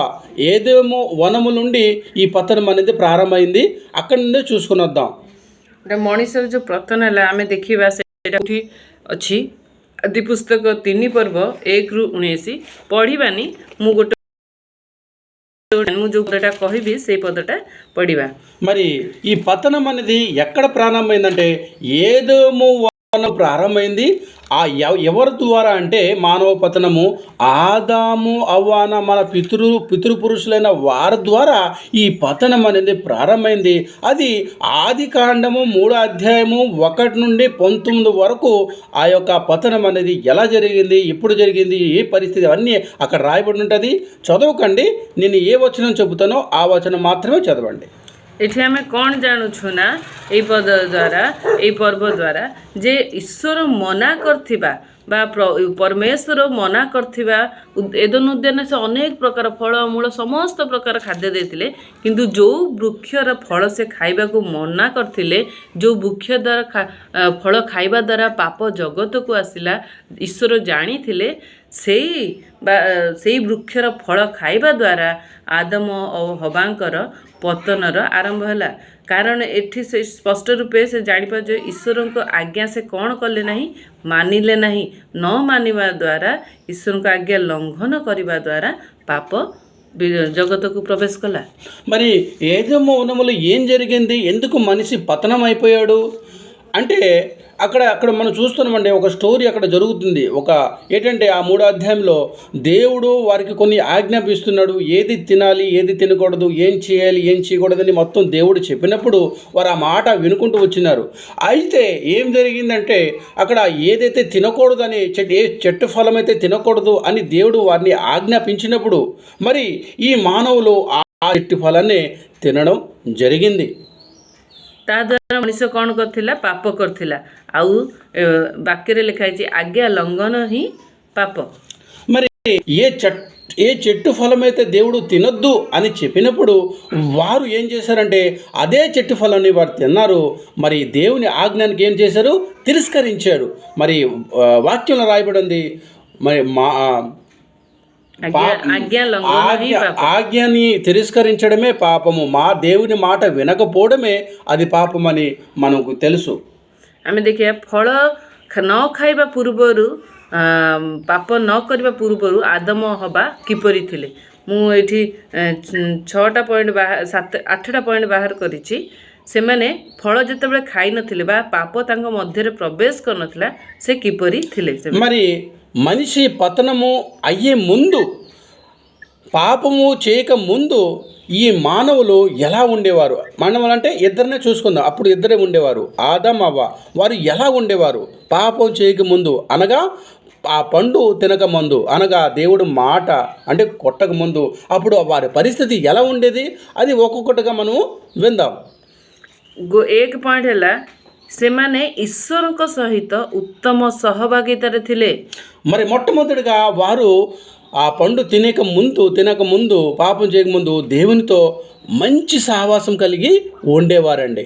ఏదేమో వనము నుండి ఈ పతనం అనేది ప్రారంభమైంది, అక్కడి నుండే చూసుకుని వద్దాం। ମଣିଷର ଯେଉଁ ପତନ ହେଲା ଆମେ ଦେଖିବା ସେଇଟା ଏଠି ଅଛି। ଆଦି ପୁସ୍ତକ 3 ପର୍ବ 1ରୁ 19 ପଢ଼ିବାନି। ମୁଁ ଯେଉଁ ପଦଟା କହିବି ସେଇ పదଟା పడివా। మరి ఈ పతనం అనేది ఎక్కడ ప్రారంభమైందంటే ఏదోమో ప్రారంభమైంది। ఆ ఎవరి ద్వారా అంటే మానవ పతనము ఆదాము అవ్వాన మన పితృపురుషులైన వారి ద్వారా ఈ పతనం అనేది ప్రారంభమైంది। అది ఆది కాండము 3:1 నుండి 19 వరకు ఆ యొక్క పతనం అనేది ఎలా జరిగింది, ఎప్పుడు జరిగింది, ఏ పరిస్థితి అన్నీ అక్కడ రాయబడి ఉంటుంది। చదవకండి, నేను ఏ వచనం చెబుతానో ఆ వచనం మాత్రమే చదవండి। ଏଠି ଆମେ କ'ଣ ଜାଣୁଛୁ ନା ଏଇ ପଦ ଦ୍ୱାରା, ଏଇ ପର୍ବ ଦ୍ୱାରା ଯେ ଈଶ୍ୱର ମନା କରିଥିବା ବା ପରମେଶ୍ୱର ମନା କରିଥିବା ଏଦନ ଉଦ୍ୟାନରେ ସେ ଅନେକ ପ୍ରକାର ଫଳମୂଳ ସମସ୍ତ ପ୍ରକାର ଖାଦ୍ୟ ଦେଇଥିଲେ, କିନ୍ତୁ ଯେଉଁ ବୃକ୍ଷର ଫଳ ସେ ଖାଇବାକୁ ମନା କରିଥିଲେ, ଯେଉଁ ବୃକ୍ଷ ଦ୍ୱାରା ଫଳ ଖାଇବା ଦ୍ୱାରା ପାପ ଜଗତକୁ ଆସିଲା ଈଶ୍ୱର ଜାଣିଥିଲେ, ସେଇ ବୃକ୍ଷର ଫଳ ଖାଇବା ଦ୍ୱାରା ଆଦମ ଓ ହବାଙ୍କର ପତନର ଆରମ୍ଭ ହେଲା। କାରଣ ଏଠି ସେ ସ୍ପଷ୍ଟ ରୂପେ ସେ ଜାଣିପାରୁଛି ଈଶ୍ୱରଙ୍କ ଆଜ୍ଞା ସେ କ'ଣ କଲେ ନାହିଁ? ମାନିଲେ ନାହିଁ। ନ ମାନିବା ଦ୍ୱାରା ଈଶ୍ୱରଙ୍କ ଆଜ୍ଞା ଲଙ୍ଘନ କରିବା ଦ୍ୱାରା ପାପ జగత్తుకు ప్రవేశ కల। మరి ఏదేమో వనములో ఏం జరిగింది? ఎందుకు మనిషి పతనం అయిపోయాడు అంటే అక్కడ మనం చూస్తున్నామండి, ఒక స్టోరీ అక్కడ జరుగుతుంది। ఏంటంటే ఆ 3వ అధ్యాయంలో దేవుడు వారికి కొన్ని ఆజ్ఞాపిస్తున్నాడు, ఏది తినాలి, ఏది తినకూడదు, ఏం చేయాలి, ఏం చేయకూడదని మొత్తం దేవుడు చెప్పినప్పుడు వారు ఆ మాట వినుకుంటూ వచ్చినారు। అయితే ఏం జరిగిందంటే అక్కడ ఏదైతే తినకూడదని ఏ చెట్టు ఫలం అయితే తినకూడదు అని దేవుడు వారిని ఆజ్ఞాపించినప్పుడు మరి ఈ మానవులు ఆ చెట్టు ఫలాన్ని తినడం జరిగింది। ତା ଦ୍ୱାରା ମଣିଷ କ'ଣ କରିଥିଲା? ପାପ କରିଥିଲା। ଆଉ ବାକ୍ୟରେ ଲେଖା ହେଇଛି ଆଜ୍ଞା ଲଙ୍ଘନ ହିଁ ପାପ। మరి ఏ చెట్టు ఫలం అయితే దేవుడు తినొద్దు అని చెప్పినప్పుడు వారు ఏం చేశారంటే అదే చెట్టు ఫలాన్ని వారు తిన్నారు। మరి దేవుని ఆజ్ఞానికి ఏం చేశారు? తిరస్కరించారు। మరి వాక్యంలో రాయబడింది మరి ఆజ్ఞని తిరస్కరించడమే పాపము, మా దేవుని మాట వినకపోవడమే అది పాపమని మనకు తెలుసు। ଆମେ ଦେଖିବା ଫଳ ନ ଖାଇବା ପୂର୍ବରୁ ପାପ ନ କରିବା ପୂର୍ବରୁ ଆଦମ ହବା କିପରି ଥିଲେ। ମୁଁ ଏଇଠି 8ଟା ପଏଣ୍ଟ ବାହାର କରିଛି। ସେମାନେ ଫଳ ଯେତେବେଳେ ଖାଇନଥିଲେ ବା ପାପ ତାଙ୍କ ମଧ୍ୟରେ ପ୍ରବେଶ କରିନଥିଲା ସେ କିପରି ଥିଲେ। మరి మనిషి పతనము అయ్యే ముందు పాపము చేయక ముందు ఈ మానవులు ఎలా ఉండేవారు? మానవులు అంటే ఇద్దరినే చూసుకుందాం. అప్పుడు ఇద్దరే ఉండేవారు, ఆదాం అవ్వ. వారు ఎలా ఉండేవారు పాపం చేయక ముందు? అనగా ఆ పండు తినక ముందు, అనగా దేవుడు మాట అంటే కొట్టక ముందు, అప్పుడు వారి పరిస్థితి ఎలా ఉండేది? అది ఒక్కొక్కటిగా మనం విందాం. ଏକ ପଏଣ୍ଟ ହେଲା ସେମାନେ ଈଶ୍ୱରଙ୍କ ସହିତ ଉତ୍ତମ ସହଭାଗିତାରେ ଥିଲେ। మరి మొట్టమొదటిగా వారు ఆ పండు తినక ముందు పాపం చేయకముందు దేవునితో మంచి సహవాసం కలిగి ఉండేవారండి.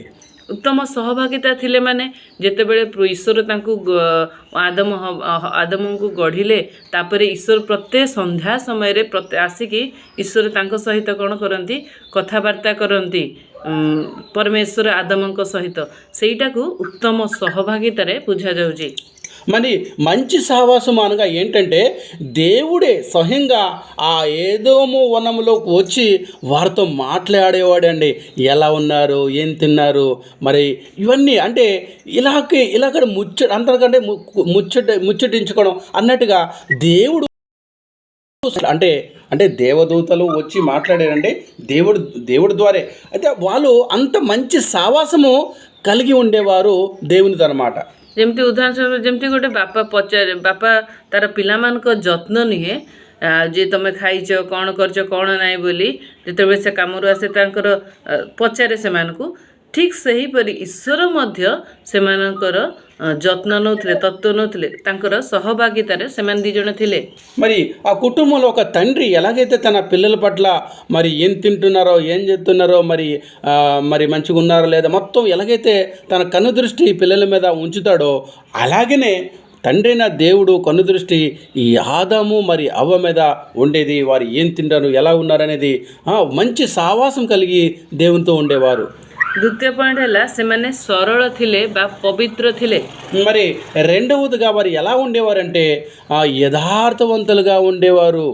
ଉତ୍ତମ ସହଭାଗିତା ଥିଲେ ମାନେ ଯେତେବେଳେ ଈଶ୍ୱର ତାଙ୍କୁ ଆଦମଙ୍କୁ ଗଢ଼ିଲେ, ତାପରେ ଈଶ୍ୱର ପ୍ରତ୍ୟେକ ସନ୍ଧ୍ୟା ସମୟରେ ଆସିକି ଈଶ୍ୱର ତାଙ୍କ ସହିତ କ'ଣ କରନ୍ତି? କଥାବାର୍ତ୍ତା କରନ୍ତି ପରମେଶ୍ୱର ଆଦମଙ୍କ ସହିତ। ସେଇଟାକୁ ଉତ୍ତମ ସହଭାଗିତାରେ ବୁଝାଯାଉଛି। మరి మంచి సహవాసం అనగా ఏంటంటే దేవుడే స్వయంగా ఆ ఏదోము వనములోకి వచ్చి వారితో మాట్లాడేవాడండి. ఎలా ఉన్నారు, ఏం తిన్నారు, మరి ఇవన్నీ అంటే ఇలాగ అందరికంటే ముచ్చటించుకోవడం అన్నట్టుగా దేవుడు అంటే దేవదూతలు వచ్చి మాట్లాడారంటే దేవుడి ద్వారే. అయితే వాళ్ళు అంత మంచి సహవాసము కలిగి ఉండేవారు దేవునితో అన్నమాట. ଯେମିତି ଉଦାହରଣ ସ୍ୱରୂପ ଯେମିତି ଗୋଟେ ବାପା ତାର ପିଲାମାନଙ୍କ ଯତ୍ନ ନିଏ, ଯେ ତମେ ଖାଇଛ, କ'ଣ କରିଛ, କ'ଣ ନାହିଁ ବୋଲି ଯେତେବେଳେ ସେ କାମରୁ ଆସେ ତାଙ୍କର ପଚାରେ ସେମାନଙ୍କୁ, ଠିକ୍ ସେହିପରି ଈଶ୍ୱର ମଧ୍ୟ ସେମାନଙ୍କର ଯତ୍ନ ନେଉଥିଲେ, ତତ୍ତ୍ୱ ନେଉଥିଲେ। ତାଙ୍କର సహభాగితాରେ ସେମାନେ ଦୁଇ ଜଣ ଥିଲେ। మరి ఆ కుటుంబంలో ఒక తండ్రి ఎలాగైతే తన పిల్లల పట్ల మరి ఏం తింటున్నారో, ఏం చేస్తున్నారో, మరి మంచిగా ఉన్నారో లేదా మొత్తం ఎలాగైతే తన కన్ను దృష్టి పిల్లల మీద ఉంచుతాడో, అలాగనే తండ్రైన దేవుడు కన్ను దృష్టి ఈ ఆదాము మరి అవ్వ మీద ఉండేది. వారు ఏం తింటారు, ఎలా ఉన్నారనేది మంచి సహవాసం కలిగి దేవునితో ఉండేవారు. ଦ୍ୱିତୀୟ ପଏଣ୍ଟ ହେଲା ସେମାନେ ସରଳ ଥିଲେ ବା ପବିତ୍ର ଥିଲେ। మరి రెండవదిగా వారు ఎలా ఉండేవారంటే యథార్థవంతులుగా ఉండేవారు।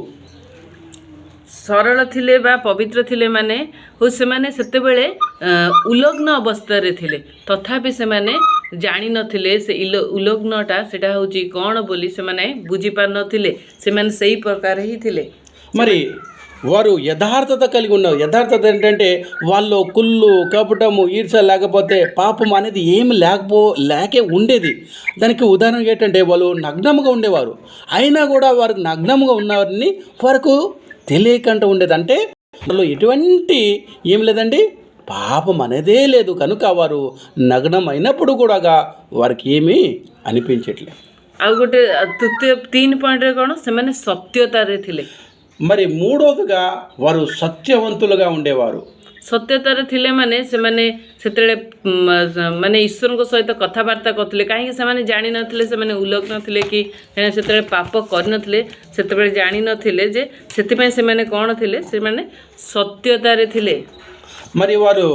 ସରଳ ଥିଲେ ବା ପବିତ୍ର ଥିଲେ ମାନେ ସେମାନେ ସେତେବେଳେ ଉଲଗ୍ନ ଅବସ୍ଥାରେ ଥିଲେ, ତଥାପି ସେମାନେ ଜାଣିନଥିଲେ ସେ ଉଲଗ୍ନଟା ସେଟା ହେଉଛି କ'ଣ ବୋଲି ସେମାନେ ବୁଝିପାରିନଥିଲେ। ସେମାନେ ସେଇ ପ୍ରକାର ହିଁ ଥିଲେ। మరి వారు యథార్థత కలిగి ఉన్నారు. యథార్థత ఏంటంటే వాళ్ళు కుళ్ళు, కపటము, ఈర్ష లేకపోతే పాపం అనేది ఏమి లేకే ఉండేది. దానికి ఉదాహరణ ఏంటంటే వాళ్ళు నగ్నముగా ఉండేవారు. అయినా కూడా వారు నగ్నముగా ఉన్నవారిని వారికి తెలియకుండా ఉండేది. అంటే వాళ్ళు ఎటువంటి ఏం లేదండి, పాపం అనేదే లేదు. కనుక వారు నగ్నం అయినప్పుడు కూడా వారికి ఏమీ అనిపించట్లేదు. ଆଉ ଗୋଟେ ତୃତୀୟ 3 ପଏଣ୍ଟରେ କ'ଣ ସେମାନେ ସତ୍ୟତାରେ ଥିଲେ। మరి మూడవదిగా వారు సత్యవంతులుగా ఉండేవారు। ସତ୍ୟତାରେ ଥିଲେ ମାନେ ସେମାନେ ସେତେବେଳେ ମାନେ ଈଶ୍ୱରଙ୍କ ସହିତ କଥାବାର୍ତ୍ତା କରୁଥିଲେ। କାହିଁକି ସେମାନେ ଜାଣିନଥିଲେ, ସେମାନେ ଉଲଗ୍ନ ଥିଲେ କି ସେତେବେଳେ ପାପ କରିନଥିଲେ, ସେତେବେଳେ ଜାଣିନଥିଲେ ଯେ ସେଥିପାଇଁ ସେମାନେ କ'ଣ ଥିଲେ, ସେମାନେ ସତ୍ୟତାରେ ଥିଲେ। మరి వారు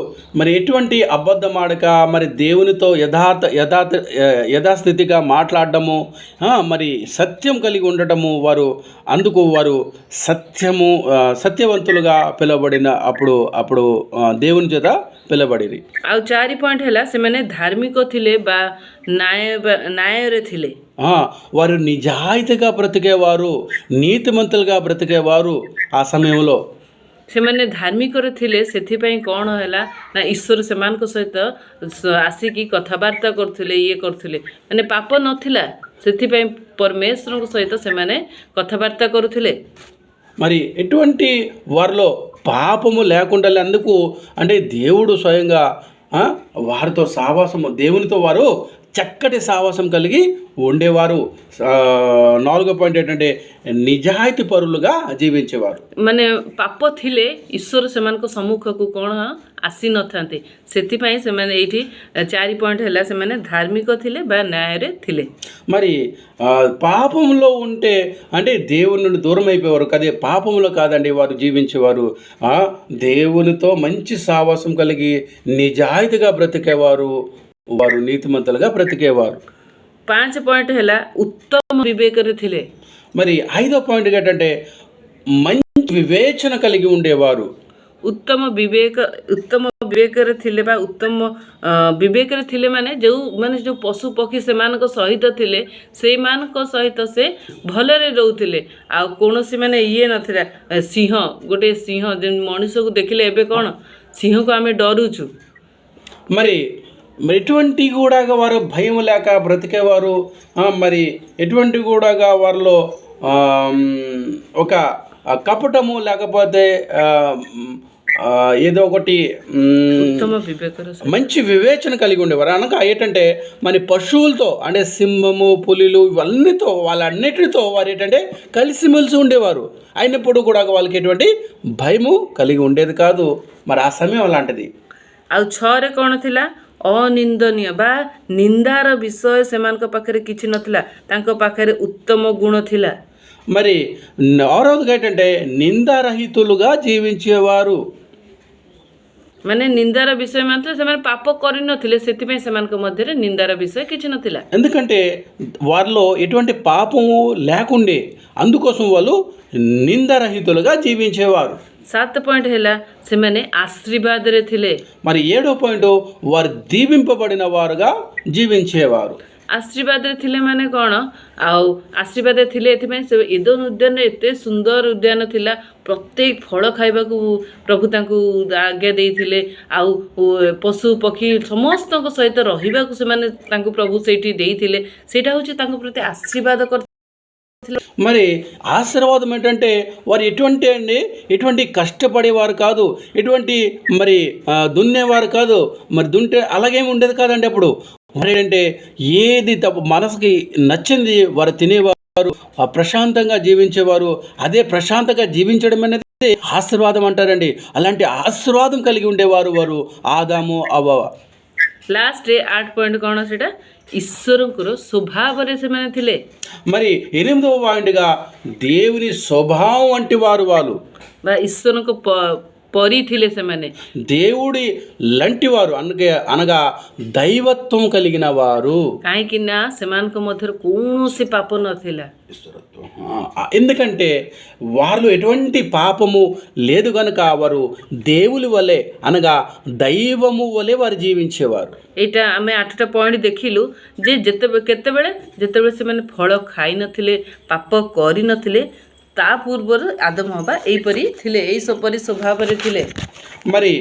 ఎటువంటి అబద్ధం ఆడక మరి దేవునితో యథాస్థితిగా మాట్లాడటము, మరి సత్యం కలిగి ఉండటము, అందుకు వారు సత్యవంతులుగా పిలువబడిన అప్పుడు దేవుని చేత పిలువబడిరి। ଆଉ 4 ପଏଣ୍ଟ ହେଲା ସେମାନେ ଧାର୍ମିକ ଥିଲେ ବା ନ୍ୟାୟରେ ଥିଲେ। వారు నిజాయితీగా బ్రతికేవారు, నీతిమంతులుగా బ్రతికేవారు। ఆ సమయంలో ସେମାନେ ଧାର୍ମିକରେ ଥିଲେ। ସେଥିପାଇଁ କ'ଣ ହେଲା ନା ଈଶ୍ୱର ସେମାନଙ୍କ ସହିତ ଆସିକି କଥାବାର୍ତ୍ତା କରୁଥିଲେ, କରୁଥିଲେ, ମାନେ ପାପ ନଥିଲା, ସେଥିପାଇଁ ପରମେଶ୍ୱରଙ୍କ ସହିତ ସେମାନେ କଥାବାର୍ତ୍ତା କରୁଥିଲେ। మరి ఎటువంటి వారిలో పాపము లేకుండా అందుకు అంటే దేవుడు స్వయంగా వారితో సహవాసము, దేవునితో వారు చక్కటి సహవాసం కలిగి ఉండేవారు। 4వ పాయింట్ ఏంటంటే నిజాయితీ పరులుగా జీవించేవారు। ମାନେ ପାପ ଥିଲେ ଈଶ୍ୱର ସେମାନଙ୍କ ସମ୍ମୁଖକୁ କ'ଣ ଆସିନଥାନ୍ତି। ସେଥିପାଇଁ ସେମାନେ ଏଇଠି 4 ପଏଣ୍ଟ ହେଲା ସେମାନେ ଧାର୍ମିକ ଥିଲେ ବା ନ୍ୟାୟରେ ଥିଲେ। మరి పాపంలో ఉంటే అంటే దేవుని నుండి దూరం అయిపోయేవారు కదే, పాపంలో కాదండి వారు జీవించేవారు। దేవునితో మంచి సహవాసం కలిగి నిజాయితీగా బ్రతికేవారు, వారు నీతిమంతులుగా బ్రతికేవారు। 5 ପଏଣ୍ଟ ହେଲା ଉତ୍ତମ ବିବେକରେ ଥିଲେ। మరి 5వ పాయింట్ ఏంటంటే మంచి వివేచన కలిగి ఉండేవారు। उत्तम विवेक थिले बा उत्तम विवेक थिले माने जो पशु पक्षी से सहित थिले से मानक सहित से भलरे रहउथिले आ कोनोसी माने ये नथिला सिंह गोटे सिंह जे मनुष्य को देखिले एबे कोन सिंह को आमे डरुछु మరి ఎటువంటి కూడా వారు భయం లేక బ్రతికేవారు. మరి ఎటువంటి కూడా వారిలో ఒక కపటము లేకపోతే ఏదో ఒకటి మంచి వివేచన కలిగి ఉండేవారు. అనగా ఏంటంటే మన పశువులతో అంటే సింహము పులిలు ఇవన్నీతో వాళ్ళన్నిటితో వారు ఏంటంటే కలిసిమెలిసి ఉండేవారు. అయినప్పుడు కూడా వాళ్ళకి ఎటువంటి భయము కలిగి ఉండేది కాదు. మరి ఆ సమయం అలాంటిది. ଆଉ ଛଅରେ କ'ଣ ଥିଲା ଅନିନ୍ଦନୀୟ ବା ନିନ୍ଦାର ବିଷୟ ସେମାନଙ୍କ ପାଖରେ କିଛି ନଥିଲା, ତାଙ୍କ ପାଖରେ ଉତ୍ତମ ଗୁଣ ଥିଲା. మరి ఆరవదిగా ఏంటంటే నిందారహితులుగా జీవించేవారు. ମାନେ ନିନ୍ଦାର ବିଷୟ ମାନେ ସେମାନେ ପାପ କରିନଥିଲେ, ସେଥିପାଇଁ ସେମାନଙ୍କ ମଧ୍ୟରେ ନିନ୍ଦାର ବିଷୟ କିଛି ନଥିଲା. ఎందుకంటే వారిలో ఎటువంటి పాపము లేకుండే, అందుకోసం వాళ్ళు నిందారహితులుగా జీవించేవారు. 7 ପଏଣ୍ଟ ହେଲା ସେମାନେ ଆଶୀର୍ବାଦରେ ଥିଲେ. మరి 7వ పాయింట్ వారు దీవింపబడిన వారుగా జీవించేవారు. ଆଶୀର୍ବାଦରେ ଥିଲେ ମାନେ କ'ଣ, ଆଉ ଆଶୀର୍ବାଦରେ ଥିଲେ ଏଥିପାଇଁ ସେ ଏଦୋନ ଉଦ୍ୟାନ ଏତେ ସୁନ୍ଦର ଉଦ୍ୟାନ ଥିଲା, ପ୍ରତ୍ୟେକ ଫଳ ଖାଇବାକୁ ପ୍ରଭୁ ତାଙ୍କୁ ଆଜ୍ଞା ଦେଇଥିଲେ, ଆଉ ପଶୁ ପକ୍ଷୀ ସମସ୍ତଙ୍କ ସହିତ ରହିବାକୁ ସେମାନେ ତାଙ୍କୁ ପ୍ରଭୁ ସେଇଠି ଦେଇଥିଲେ. ସେଇଟା ହେଉଛି ତାଙ୍କ ପ୍ରତି ଆଶୀର୍ବାଦ କରିଥିଲେ. మరి ఆశీర్వాదం ఏంటంటే వారు ఎటువంటి కష్టపడేవారు కాదు, ఎటువంటి మరి దున్నేవారు కాదు, మరి దున్నే అలాగేమి ఉండేది కాదండి. అప్పుడు మరి ఏంటంటే ఏది మనసుకి నచ్చింది వారు తినేవారు, ప్రశాంతంగా జీవించేవారు. అదే ప్రశాంతంగా జీవించడం అనేది ఆశీర్వాదం అంటారండి. అలాంటి ఆశీర్వాదం కలిగి ఉండేవారు వారు ఆదాము అవ్వ. ଲାଷ୍ଟରେ 8 ପଏଣ୍ଟ କ'ଣ ସେଇଟା ଈଶ୍ୱରଙ୍କର ସ୍ୱଭାବରେ ସେମାନେ ଥିଲେ. మరి 8వ పాయింట్గా దేవుని స్వభావం వంటి వారు వాళ్ళు ବା ଈଶ୍ୱରଙ୍କ ପରି ଥିଲେ ସେମାନେ. దేవుడి లాంటి వారు అనగా దైవత్వం కలిగిన వారు. କାହିଁକି ନା ସେମାନଙ୍କ ମଧ୍ୟରେ କୌଣସି ପାପ ନଥିଲା. ఎందుకంటే వారిలో ఎటువంటి పాపము లేదు కనుక వారు దేవుని వలె అనగా దైవము వలె వారు జీవించేవారు. ଏଇଟା ଆମେ 8ଟା ପଏଣ୍ଟ ଦେଖିଲୁ ଯେ ଯେତେବେଳେ ସେମାନେ ଫଳ ଖାଇନଥିଲେ, ପାପ କରିନଥିଲେ, ତା ପୂର୍ବରୁ ଆଦମ ହବା ଏଇପରି ଥିଲେ, ଏଇପରି ସ୍ୱଭାବରେ ଥିଲେ. మరి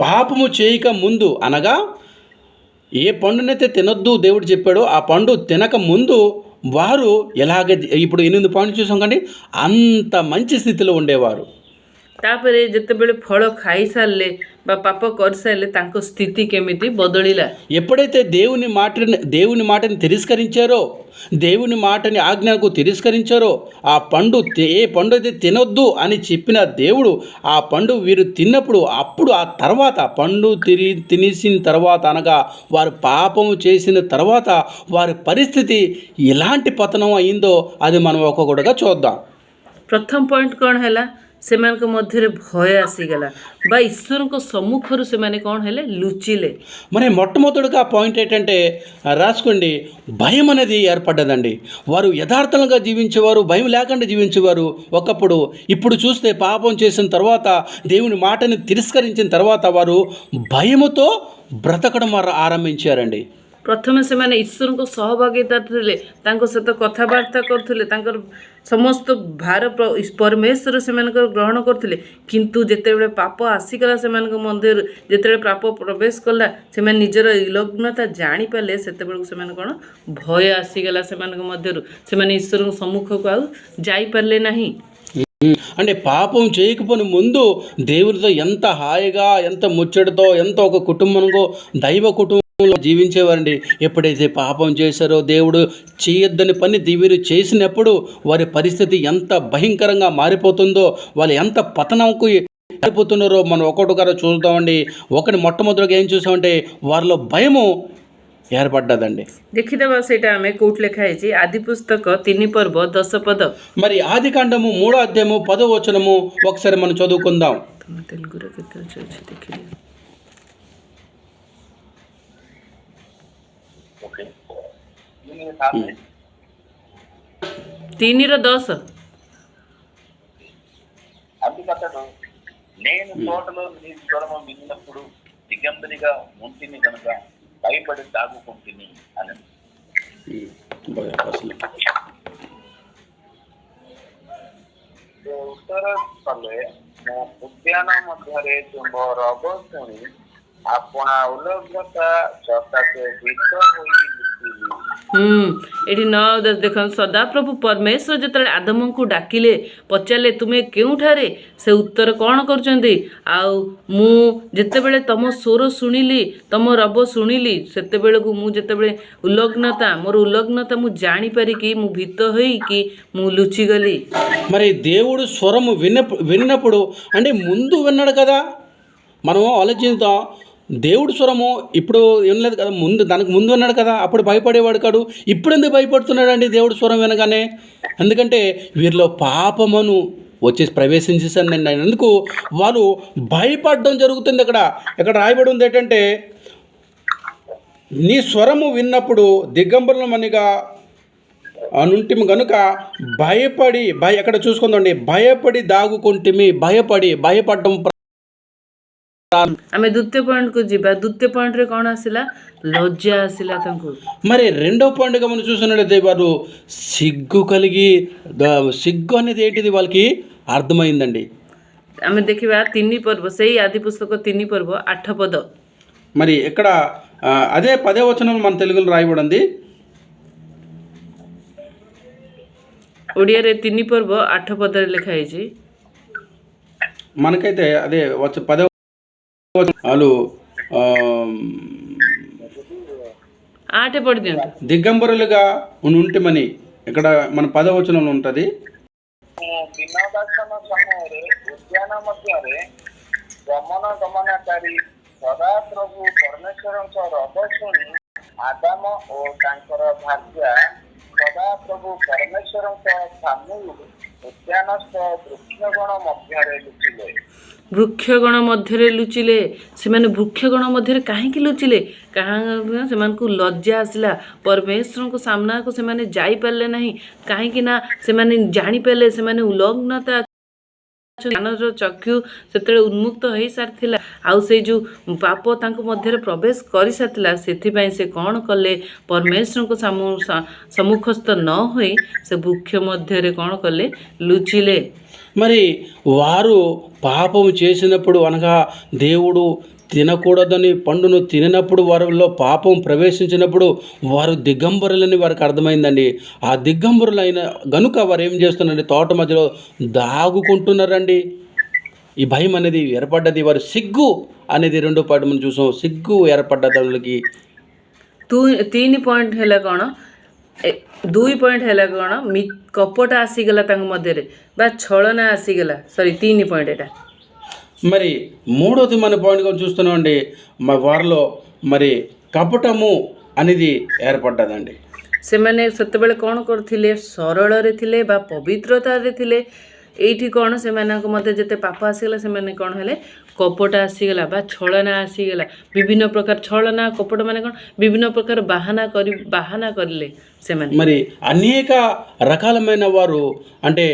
పాపము చేయక ముందు అనగా ఏ పండునైతే తినొద్దు దేవుడు చెప్పాడో ఆ పండు తినక ముందు వారు ఎలాగ ఇప్పుడు 8 పాయింట్లు చూసాం కండి, అంత మంచి స్థితిలో ఉండేవారు. ତାପରେ ଯେତେବେଳେ ଫଳ ଖାଇସାରିଲେ ବା ପାପ କରିସାରିଲେ ତାଙ୍କ ସ୍ଥିତି କେମିତି ବଦଳିଲା. ఎప్పుడైతే దేవుని మాటని తిరస్కరించారో, దేవుని మాటని ఆజ్ఞకు తిరస్కరించారో, ఆ పండు ఏ పండు అయితే తినొద్దు అని చెప్పిన దేవుడు ఆ పండు వీరు తిన్నప్పుడు అప్పుడు ఆ తర్వాత పండు తినేసిన తర్వాత అనగా వారు పాపము చేసిన తర్వాత వారి పరిస్థితి ఎలాంటి పతనం అయిందో అది మనం ఒక్కొక్కటిగా చూద్దాం. ପ୍ରଥମ ପଏଣ୍ଟ କ'ଣ ହେଲା, ସେମାନଙ୍କ ମଧ୍ୟରେ ଭୟ ଆସିଗଲା ବା ଈଶ୍ୱରଙ୍କ ସମ୍ମୁଖରୁ ସେମାନେ କ'ଣ ହେଲେ ଲୁଚିଲେ. మరి మొట్టమొదటిగా పాయింట్ ఏంటంటే రాసుకోండి, భయం అనేది ఏర్పడ్డదండి. వారు యథార్థంగా జీవించేవారు, భయం లేకుండా జీవించేవారు ఒకప్పుడు. ఇప్పుడు చూస్తే పాపం చేసిన తర్వాత దేవుని మాటని తిరస్కరించిన తర్వాత వారు భయముతో బ్రతకడం ఆరంభించారండి. ପ୍ରଥମେ ସେମାନେ ଈଶ୍ୱରଙ୍କ ସହଭାଗିତା ଥିଲେ, ତାଙ୍କ ସହିତ କଥାବାର୍ତ୍ତା କରୁଥିଲେ, ତାଙ୍କର ସମସ୍ତ ଭାର ପରମେଶ୍ୱର ସେମାନଙ୍କର ଗ୍ରହଣ କରୁଥିଲେ. କିନ୍ତୁ ଯେତେବେଳେ ପାପ ଆସିଗଲା ସେମାନଙ୍କ ମଧ୍ୟରୁ, ଯେତେବେଳେ ପାପ ପ୍ରବେଶ କଲା, ସେମାନେ ନିଜର ଇଲଗ୍ନତା ଜାଣିପାରିଲେ, ସେତେବେଳକୁ ସେମାନେ କ'ଣ ଭୟ ଆସିଗଲା ସେମାନଙ୍କ ମଧ୍ୟରୁ. ସେମାନେ ଈଶ୍ୱରଙ୍କ ସମ୍ମୁଖକୁ ଆଉ ଯାଇପାରିଲେ ନାହିଁ. అంటే పాపం చేయకపోని ముందు దేవుడితో ఎంత హాయిగా, ఎంత ముచ్చటతో, ఎంత ఒక కుటుంబంలో దైవ కుటుంబంలో జీవించేవారండి. ఎప్పుడైతే పాపం చేశారో, దేవుడు చేయొద్దని పని వీరు చేసినప్పుడు వారి పరిస్థితి ఎంత భయంకరంగా మారిపోతుందో, వాళ్ళు ఎంత పతనంకు మారిపోతున్నారో మనం ఒక్కొక్కరు చూద్దామండి. మొట్టమొదటిగా ఏం చూసామంటే వారిలో భయము ఏర్పడ్డదండి. ଦେଖିଦେବା ସେଇଟା ଆମେ କୋଉଠି ଲେଖା ହେଇଛି, ଆଦି ପୁସ୍ତକ 3 ପର୍ବ 10 ପଦ. మరి ఆది కాండము 3వ అధ్యాయము 10వ వచనము ఒకసారి మనం చదువుకుందాం. తెలుగులో କେତେ ଅଛି ଦେଖିଲି. 3:10. అందుకతడు నేను తోటలో నీ స్వరము విన్నప్పుడు దిగంబరిగా ఉంటిని కనుక భయపడి దాగుకుంటుని అని. ଉତ୍ତର କଲେ ମୁଁ ଉଦ୍ୟାନ ମଧ୍ୟରେ ତୁମର ଅବଶୁଣି ଆପଣା ଉଲଗ୍ନତା ସକାଶେ ଭୀତ ହୋଇ ଲୁଚିଲି। ଏଠି 9-10 ଦେଖନ୍ତୁ, ସଦାପ୍ରଭୁ ପରମେଶ୍ୱର ଯେତେବେଳେ ଆଦମଙ୍କୁ ଡାକିଲେ, ପଚାରିଲେ ତୁମେ କେଉଁଠାରେ, ସେ ଉତ୍ତର କ'ଣ କରୁଛନ୍ତି? ଆଉ ମୁଁ ଯେତେବେଳେ ତମ ସ୍ୱର ଶୁଣିଲି, ତମ ରବ ଶୁଣିଲି, ସେତେବେଳକୁ ମୁଁ ଯେତେବେଳେ ମୋର ఉలగ్నత ମୁଁ ଜାଣିପାରିକି ମୁଁ ଭୀତ ହୋଇକି ମୁଁ ଲୁଚିଗଲି. మరి దేవుడు స్వరము విన్నప్పుడు అంటే ముందు విన్నాడు కదా. మనం ఆలోచిద్దాం, దేవుడు స్వరము ఇప్పుడు వినలేదు కదా, దానికి ముందు విన్నాడు కదా, అప్పుడు భయపడేవాడు కాడు. ఇప్పుడు ఎందుకు భయపడుతున్నాడు అండి దేవుడు స్వరం వినగానే? ఎందుకంటే వీరిలో పాపమును వచ్చేసి ప్రవేశించేసిందండి. ఎందుకు వాళ్ళు భయపడడం జరుగుతుంది. ఇక్కడ రాయబడి ఉంది ఏంటంటే, నీ స్వరము విన్నప్పుడు దిగంబరులమనిగా అనుంటిమి గనుక ఎక్కడ చూసుకుందండి, భయపడి దాగుకుంటిమి. భయపడడం. ଆମେ ଦ୍ୱିତୀୟ ପଏଣ୍ଟକୁ ଯିବା. ଦ୍ୱିତୀୟ ପଏଣ୍ଟରେ କ'ଣ ଆସିଲା? ଲଜ୍ଜା ଆସିଲା ତାଙ୍କୁ. మరి రెండో పాయింట్గా మనం చూసినట్లయితే వారు సిగ్గు అనేది ఏంటిది వాళ్ళకి అర్థమైందండి. ଆମେ ଦେଖିବା 3 ପର୍ବ, ସେଇ ଆଦି ପୁସ୍ତକ 3 ପର୍ବ 8 ପଦ. మరి ఇక్కడ అదే 10వ వచనం మన తెలుగులో రాయబడింది. ଓଡ଼ିଆରେ 3 ପର୍ବ 8 ପଦରେ ଲେଖା ହେଇଛି. మనకైతే అదే 10వ వాళ్ళు 8 పడి ଦିଅନ୍ତୁ. దిగంబరులుగా ఉంటిమని ఇక్కడ మన 10వ వచనంలో ఉంటుంది. ଦିନଦର୍ଶନ ସମୟରେ ଉଦ୍ୟାନ ମଧ୍ୟରେ ଗମନାକାରୀ ସଦାପ୍ରଭୁ ପରମେଶ୍ୱରଙ୍କ ରବ ଶୁଣି ଆଦାମ ଓ ତାଙ୍କର ଭାର୍ଯ୍ୟା ସଦାପ୍ରଭୁ ପରମେଶ୍ୱରଙ୍କ ସାମ୍ନାରୁ ଉଦ୍ୟାନସ୍ଥ ବୃକ୍ଷଗଣ ମଧ୍ୟରେ ଲୁଚିଲେ. ବୃକ୍ଷଗଣ ମଧ୍ୟରେ ଲୁଚିଲେ. ସେମାନେ ବୃକ୍ଷଗଣ ମଧ୍ୟରେ କାହିଁକି ଲୁଚିଲେ? ସେମାନଙ୍କୁ ଲଜ୍ଜା ଆସିଲା. ପରମେଶ୍ୱରଙ୍କ ସାମ୍ନାକୁ ସେମାନେ ଯାଇପାରିଲେ ନାହିଁ. କାହିଁକି ନା ସେମାନେ ଜାଣିପାରିଲେ ସେମାନେ ଉଲଗ୍ନତା, ଜ୍ଞାନର ଚକ୍ଷୁ ସେତେବେଳେ ଉନ୍ମୁକ୍ତ ହୋଇସାରିଥିଲା. ଆଉ ସେଇ ଯେଉଁ ପାପ ତାଙ୍କ ମଧ୍ୟରେ ପ୍ରବେଶ କରିସାରିଥିଲା. ସେଥିପାଇଁ ସେ କ'ଣ କଲେ? ପରମେଶ୍ୱରଙ୍କ ସମ୍ମୁଖସ୍ଥ ନ ହୋଇ ସେ ବୃକ୍ଷ ମଧ୍ୟରେ କ'ଣ କଲେ? ଲୁଚିଲେ. మరి వారు పాపం చేసినప్పుడు, అనగా దేవుడు తినకూడదని పండును తినప్పుడు, వారిలో పాపం ప్రవేశించినప్పుడు వారు దిగంబరులని వారికి అర్థమైందండి. ఆ దిగంబరులైన గనుక వారు ఏం చేస్తున్నారండి? తోట మధ్యలో దాగుకుంటున్నారండి. ఈ భయం అనేది ఏర్పడ్డది. వారు సిగ్గు అనేది 2వ పాయింట్ మనం చూసాం. సిగ్గు ఏర్పడ్డది వాళ్ళకి. 3 ପଏଣ୍ଟ ହେଲା କ'ଣ? 2 ପଏଣ୍ଟ ହେଲା କ'ଣ? କପଟ ଆସିଗଲା ତାଙ୍କ ମଧ୍ୟରେ ବା ଛଳନା ଆସିଗଲା. 3 ପଏଣ୍ଟ ଏଟା. మరి 3వది మన పాయింట్గా చూస్తున్నామండి. వారిలో మరి కపటము అనేది ఏర్పడ్డదండి. ସେମାନେ ସେତେବେଳେ କ'ଣ କରୁଥିଲେ? ସରଳରେ ଥିଲେ ବା ପବିତ୍ରତାରେ ଥିଲେ. ଏଇଠି କ'ଣ ସେମାନଙ୍କ ମଧ୍ୟରେ ଯେତେ ପାପ ଆସିଗଲା, ସେମାନେ କ'ଣ ହେଲେ? କପଟ ଆସିଗଲା ବା ଛଳନା ଆସିଗଲା. ବିଭିନ୍ନ ପ୍ରକାର ଛଳନା, କପଟ ମାନେ କ'ଣ? ବିଭିନ୍ନ ପ୍ରକାର ବାହାନା କରିଲେ ସେମାନେ. మరి అనేక రకాలమైన వారు అంటే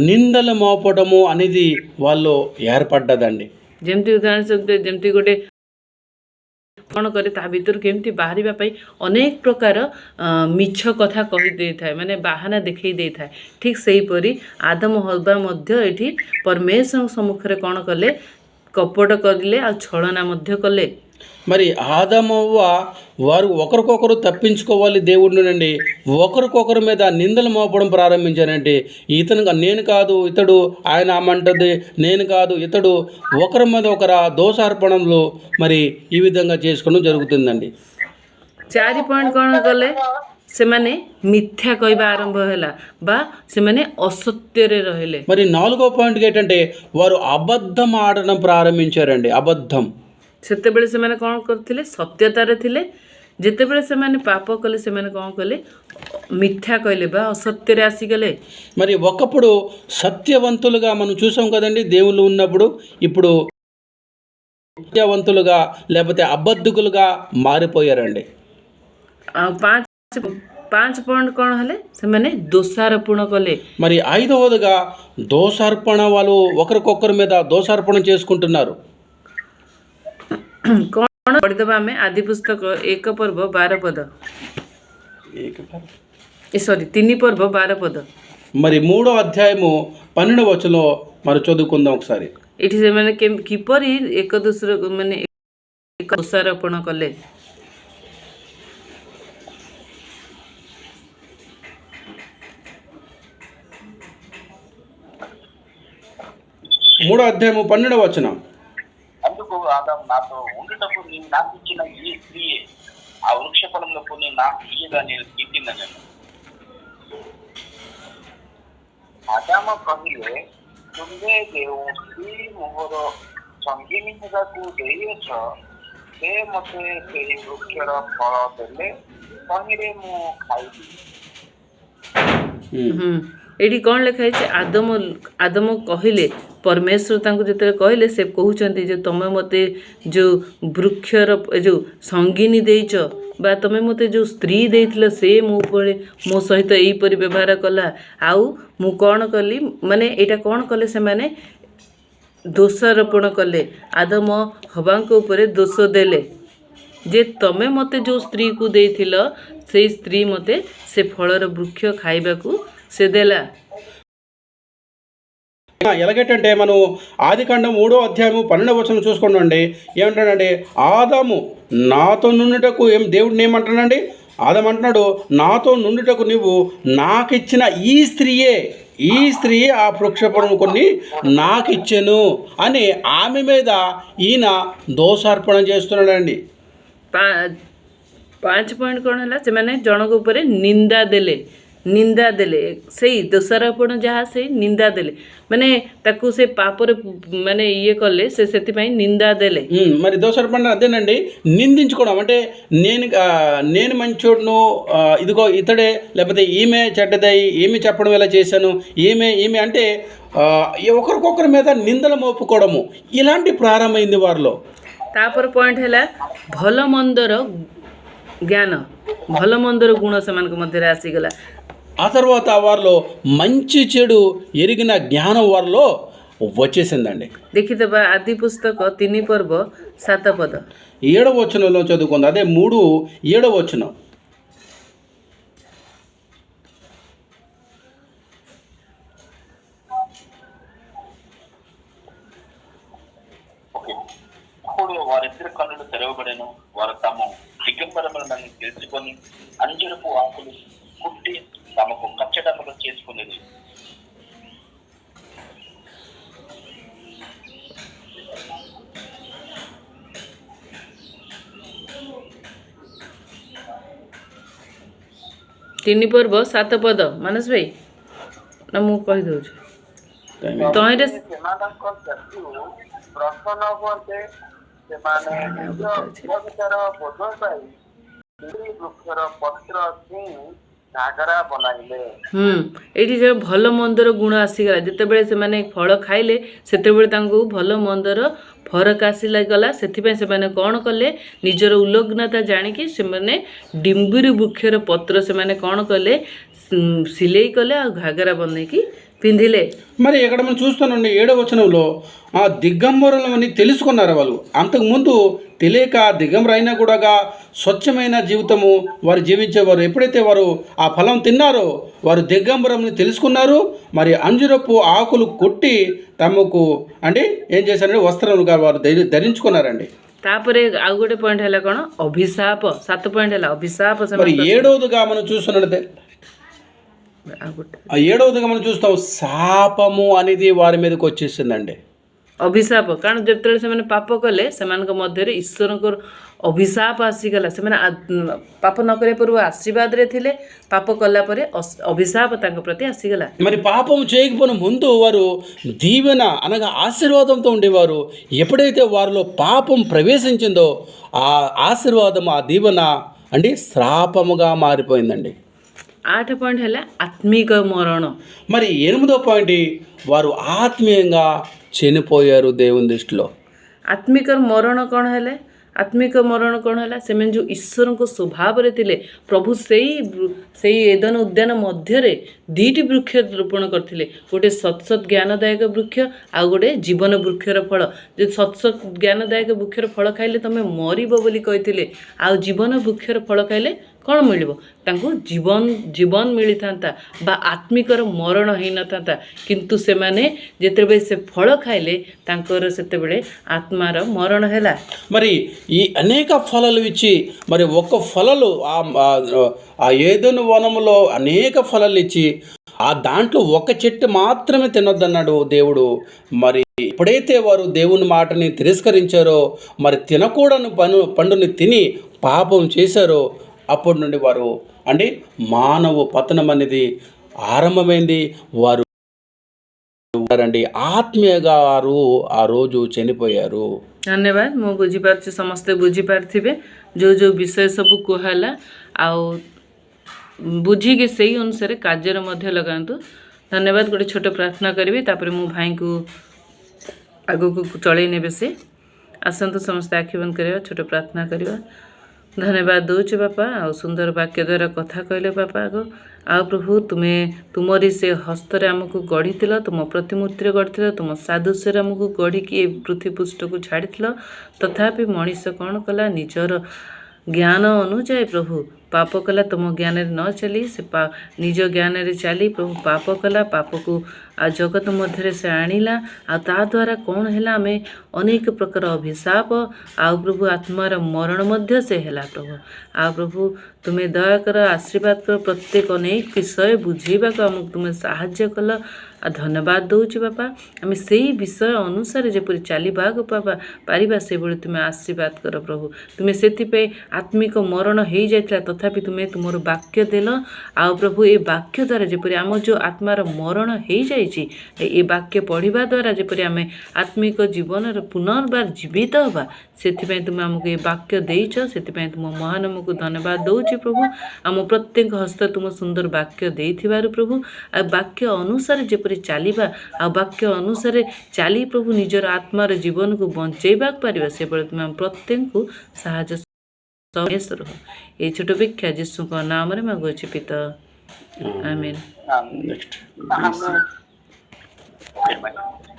నిందలు మోపడము అనేది వాళ్ళు ఏర్పడ్డదండి. ଯେମିତି ଉଦାହରଣ ଯେମିତି ଗୋଟେ କ'ଣ କରେ, ତା ଭିତରୁ କେମିତି ବାହାରିବା ପାଇଁ ଅନେକ ପ୍ରକାର ମିଛ କଥା କହିଦେଇଥାଏ, ମାନେ ବାହାନା ଦେଖେଇ ଦେଇଥାଏ. ଠିକ୍ ସେହିପରି ଆଦମ ହବା ମଧ୍ୟ ଏଠି ପରମେଶ୍ୱରଙ୍କ ସମ୍ମୁଖରେ କ'ଣ କଲେ? କପଟ କରିଲେ ଆଉ ଛଳନା ମଧ୍ୟ କଲେ. మరి ఆదామవ్వ వారు ఒకరికొకరు తప్పించుకోవాలి దేవుడి నుండి. ఒకరికొకరి మీద నిందలు మోపడం ప్రారంభించారంటే, నేను కాదు ఇతడు, ఆయన అమ్మంటది నేను కాదు ఇతడు, ఒకరి మీద ఒకరు దోషార్పణలు మరి ఈ విధంగా చేసుకోవడం జరుగుతుందండి. 4 ପଏଣ୍ଟ କ'ଣ କଲେ? ସେମାନେ ମିଥ୍ୟା କହିବା ଆରମ୍ଭ ହେଲା ବା ସେମାନେ ଅସତ୍ୟରେ ରହିଲେ. మరి 4వ పాయింట్ ఏంటంటే వారు అబద్ధం ఆడడం ప్రారంభించారండి. అబద్ధం. ସେତେବେଳେ ସେମାନେ କ'ଣ କରୁଥିଲେ? ସତ୍ୟତାରେ ଥିଲେ. ଯେତେବେଳେ ସେମାନେ ପାପ କଲେ ସେମାନେ କ'ଣ କଲେ? మిథ్యా କହିଲେ ବା ଅସତ୍ୟରେ ଆସିଗଲେ. మరి ఒకప్పుడు సత్యవంతులుగా మనం చూసాం కదండి దేవుళ్ళు ఉన్నప్పుడు. ఇప్పుడు సత్యవంతులుగా లేకపోతే అబద్ధకులుగా మారిపోయారండి. ପାଞ୍ଚ ପଏଣ୍ଟ କ'ଣ ହେଲେ ସେମାନେ ଦୋଷାରୋପଣ କଲେ। మరి ఐదవదిగా దోషార్పణ వాళ్ళు ఒకరికొకరి మీద దోషార్పణ చేసుకుంటున్నారు. କ'ଣ ପଢ଼ିଦେବା ଆମେ ଆଦି ପୁସ୍ତକ 1 ପର୍ବ 12 ପଦ, 3 పర్వ 12 పଦ. మరి 3వ అధ్యాయము 12వ వచనంలో మరి చదువుకుందాం ఒకసారి. ଏଠି ସେମାନେ କିପରି ଏକ ମାନେ ଦୋଷାରୋପଣ କଲେ. మూడో అధ్యాయము 12వ వచనం. అందుకు ఆదాము నాతో ఉండుటకు నీవు నాకు ఇచ్చిన ఈ స్త్రీయే ఆ వృక్ష ఫలంలో కొన్ని నాకు ఇయ్యగా నేను తింటినను. ଆଦାମ କହିଲେ ତୁମେ ଯେଉଁ ସ୍ତ୍ରୀ ମୋହର ସଙ୍ଗିନୀ ହେବାକୁ ଦେଇଅଛ ସେ ମୋତେ ସେହି ବୃକ୍ଷର ଫଳ ଦେଲେ ତହିଁରେ ମୁଁ ଖାଇବି. ଏଠି କ'ଣ ଲେଖା ହେଇଛି? ଆଦମ କହିଲେ, ପରମେଶ୍ୱର ତାଙ୍କୁ ଯେତେବେଳେ କହିଲେ, ସେ କହୁଛନ୍ତି ଯେ ତମେ ମୋତେ ଯେଉଁ ବୃକ୍ଷର ଯେଉଁ ସଙ୍ଗିନୀ ଦେଇଛ ବା ତମେ ମୋତେ ଯେଉଁ ସ୍ତ୍ରୀ ଦେଇଥିଲ ସେ ମୋ ସହିତ ଏହିପରି ବ୍ୟବହାର କଲା। ଆଉ ମୁଁ କ'ଣ କଲି, ମାନେ ଏଇଟା କ'ଣ କଲେ, ସେମାନେ ଦୋଷାରୋପଣ କଲେ। ଆଦମ ହବାଙ୍କ ଉପରେ ଦୋଷ ଦେଲେ ଯେ ତମେ ମୋତେ ଯେଉଁ ସ୍ତ୍ରୀକୁ ଦେଇଥିଲ ସେଇ ସ୍ତ୍ରୀ ମୋତେ ସେ ଫଳର ବୃକ୍ଷ ଖାଇବାକୁ ସେ ଦେଲା. ఎలాగంటే మనం ఆదికాండం 3వ అధ్యాయము 12వ వచనం చూసుకోండి. ఏమంటాడంటే, ఆదాము నాతో నుండుటకు దేవుడిని ఏమంటాడండి? ఆదాము అంటున్నాడు, నాతో నుండుటకు నువ్వు నాకు ఇచ్చిన ఈ స్త్రీ ఆ వృక్షఫలం కొన్ని నాకు ఇచ్చెను అని ఆమె మీద ఈయన దోషార్పణ చేస్తున్నాడండి. 5 ପଏଣ୍ଟ କ'ଣ ହେଲା? ସେମାନେ ଜଣଙ୍କ ଉପରେ ନିନ୍ଦା ଦେଲେ ସେଇ ଦୋଷାରୋପଣ ଯାହା ସେଇ ନିନ୍ଦା ଦେଲେ, ମାନେ ତାକୁ ସେ పాపରେ ମାନେ ఇଏ కలే ସେଥିପାଇଁ నిందా ଦେଲେ. మరి దోషార్పణ అదేనండి, నిందించుకోవడం. అంటే నేను మంచోడును, ఇదిగో ఇతడే, లేకపోతే ఈమె చెడ్డదై ఈమె చెప్పడం ఎలా చేశాను, ఈమె అంటే ఒకరికొకరి మీద నిందలు మోపుకోవడము ఇలాంటి ప్రారంభమైంది వారిలో. ତାପରେ ପଏଣ୍ଟ ହେଲା ଭଲ ମନ୍ଦର ଜ୍ଞାନ, ଭଲ ମନ୍ଦର ଗୁଣ ସେମାନଙ୍କ ମଧ୍ୟରେ ଆସିଗଲା. ఆ తర్వాత వారిలో మంచి చెడు ఎరిగిన జ్ఞానం వారిలో వచ్చేసిందండి. ଦେଖିଦେବା ଆଦି ପୁସ୍ତକ 3 ପର୍ବ 7 ପଦ. 7వ వచనంలో చదువుకుంది. అదే 3:7 వచనం. అప్పుడు వారిద్దరి కన్నులు తెరవబడెను. వారు తమ దిగంబరములను తెలుసుకొని అంజరపు ఆకులు కుట్టి తమకు కచ్చడములు చేసుకునేది. ତିନି ପର୍ବ 7 ପଦ. ମାନସ ଭାଇ ନା ମୁଁ କହିଦେଉଛି? ତହିଁରେ ସେମାନଙ୍କ ଜାତି ପ୍ରସନ୍ନ ହୁଅନ୍ତେ ସେମାନେ ନିଜ ବିଚାର ବୋଧ ପାଇ ବୃକ୍ଷର ପତ୍ର ଘାଗରା ବନାଇଲେ. ଏଇଠି ଯେ ଭଲ ମନ୍ଦର ଗୁଣ ଆସିଗଲା. ଯେତେବେଳେ ସେମାନେ ଫଳ ଖାଇଲେ ସେତେବେଳେ ତାଙ୍କୁ ଭଲ ମନ୍ଦର ଫରକ ଆସିଗଲା. ସେଥିପାଇଁ ସେମାନେ କ'ଣ କଲେ, ନିଜର ଉଲଗ୍ନତା ଜାଣିକି ସେମାନେ ଡିମ୍ବୁରି ବୃକ୍ଷର ପତ୍ର ସେମାନେ କ'ଣ କଲେ, ସିଲେଇ కలే ଆଉ ଘାଗରା ବନେଇକି పిందిలే. మరి ఇక్కడ మనం చూస్తున్నాండి 7వ వచనంలో ఆ దిగంబరులని తెలుసుకున్నారు వాళ్ళు. అంతకుముందు తెలియక దిగంబరు అయినా కూడా స్వచ్ఛమైన జీవితము వారు జీవించేవారు. ఎప్పుడైతే వారు ఆ ఫలం తిన్నారో వారు దిగంబరంని తెలుసుకున్నారు. మరి అంజురపు ఆకులు కొట్టి తమకు అంటే ఏం చేశారంటే వస్త్రములుగా వారు ధరించుకున్నారండి. ତାପରେ ଆଉ ଗୋଟେ ପଏଣ୍ଟ ହେଲା କ'ଣ, ଅଭିଶାପ. 7 ପଏଣ୍ଟ ହେଲା ଅଭିଶାପ. మరి 7వదిగా మనం చూస్తున్నట్లయితే 7వదిగా మనం చూస్తాం, శాపము అనేది వారి మీదకి వచ్చేసిందండి. ଅଭିଶାପ, କାରଣ ଯେତେବେଳେ ସେମାନେ ପାପ କଲେ ସେମାନଙ୍କ ମଧ୍ୟରେ ଈଶ୍ୱରଙ୍କର ଅଭିଶାପ ଆସିଗଲା. ସେମାନେ ପାପ ନ କରିବା ପୂର୍ବରୁ ଆଶୀର୍ବାଦରେ ଥିଲେ, ପାପ କଲା ପରେ ଅଭିଶାପ ତାଙ୍କ ప్రతి ଆସିଗଲା. మరి పాపం చేయకపోయిన ముందు వారు దీవెన అనగా ఆశీర్వాదంతో ఉండేవారు. ఎప్పుడైతే వారిలో పాపం ప్రవేశించిందో ఆ ఆశీర్వాదం, ఆ దీవెన అంటే శ్రాపముగా మారిపోయిందండి. 8 ପଏଣ୍ଟ ହେଲା ଆତ୍ମିକ ମରଣ. మరి 8వ పాయింట్, వారు ఆత్మీయంగా చనిపోయారు దేవుని దృష్టిలో. ଆତ୍ମିକ ମରଣ କ'ଣ ହେଲେ? आत्मिक मरण कौन है से जो ईश्वर को स्वभाव थे प्रभु से एदन उद्यान मध्य दुईटी वृक्ष रोपण करते गोटे सत्सत ज्ञानदायक वृक्ष आ गोटे जीवन वृक्षर फल जो सत्सत ज्ञानदायक वृक्षर फल खाइले तुम मरब बोली कहते आ जीवन वृक्षर फल खाइले कौन मिल जीवन जीवन मिली था आत्मिकर मरण हो न था किंतु से माने जिते से फल खाइले तांकर सेते बेले आत्मार मरण है మరి ఈ అనేక ఫలాలు ఇచ్చి మరి ఒక్క ఫలాలు ఆ ఏదోను వనములో అనేక ఫలాలు ఇచ్చి ఆ దాంట్లో ఒక చెట్టు మాత్రమే తినొద్దన్నాడు దేవుడు. మరి ఎప్పుడైతే వారు దేవుని మాటని తిరస్కరించారో మరి తినకూడని పండుని తిని పాపం చేశారో అప్పటి నుండి వారు అంటే మానవ పతనం అనేది ఆరంభమైంది. వారు ఆత్మీయంగా వారు ఆ రోజు చనిపోయారు. धन्यवाद मु बुझीपार समस्ते बुझीपारे जो जो विषय सब कहला आउ बुझिके से अनुसार कार्य मध्य लगातु. धन्यवाद. गोटे छोट प्रार्थना करी तापर मो भाई को आगो को चलई ने से आसतु समस्ते आखि बंद करवा छोट प्रार्थना करवा. धन्यवाद दौचे बापा आ सुंदर वाक्य द्वारा कथा कहले बापा आगो आ प्रभु तुम्हें तुमरी से हस्तरे आमको गढ़ी तुम प्रतिमूर्ति गढ़ी तुम सादृश्य आमको गढ़ी पृथ्वी पृष्ठ को छाड़ी तथापि मनीष कौन कला निजर ज्ञान अनुजाई प्रभु पाप कला तुम ज्ञान न चली से निज ज्ञान चली प्रभु पाप कला पाप को आ जगत मध्य से आणिला आ ता द्वारा कौन है आम अनेक प्रकार अभिशाप आ प्रभु आत्मार मरण मध्य से है प्रभु आ प्रभु तुम्हें दया कर आशीर्वाद कर प्रत्येक अनेक विषय बुझेबा को आमको तुम्हें साहाय्य कल. आ धन्यवाद दौची बापा आम से विषय अनुसार जपरी चलवा पापा पारिबा से बड़े तुम्हें आशीर्वाद कर प्रभु. तुम्हें से आत्मिक मरण हो जाता तथापि तुम्हें तुमर वाक्य देल आ प्रभु ये वाक्य द्वारा जपरी आम जो आत्मार मरण हो जाए वाक्य पढ़ा द्वारा जपरी आम आत्मिक जीवन पुनर्बार जीवित हवा से तुम आमको ये वाक्य देच से तुम महानाम को धन्यवाद दौची प्रभु. आम प्रत्येक हस्त तुम सुंदर वाक्य दे प्रभु आ वाक्य अनुसार जपरी चलवा आ वाक्य अनुसार चली प्रभु निजर आत्मार जीवन को बंचेबा पारिबा से बड़े तुम प्रत्येक को साहाय्य ये छोट भिक्षा जीशु का नाम रे मांगुछि पिता आमेन. Next Okay, bye.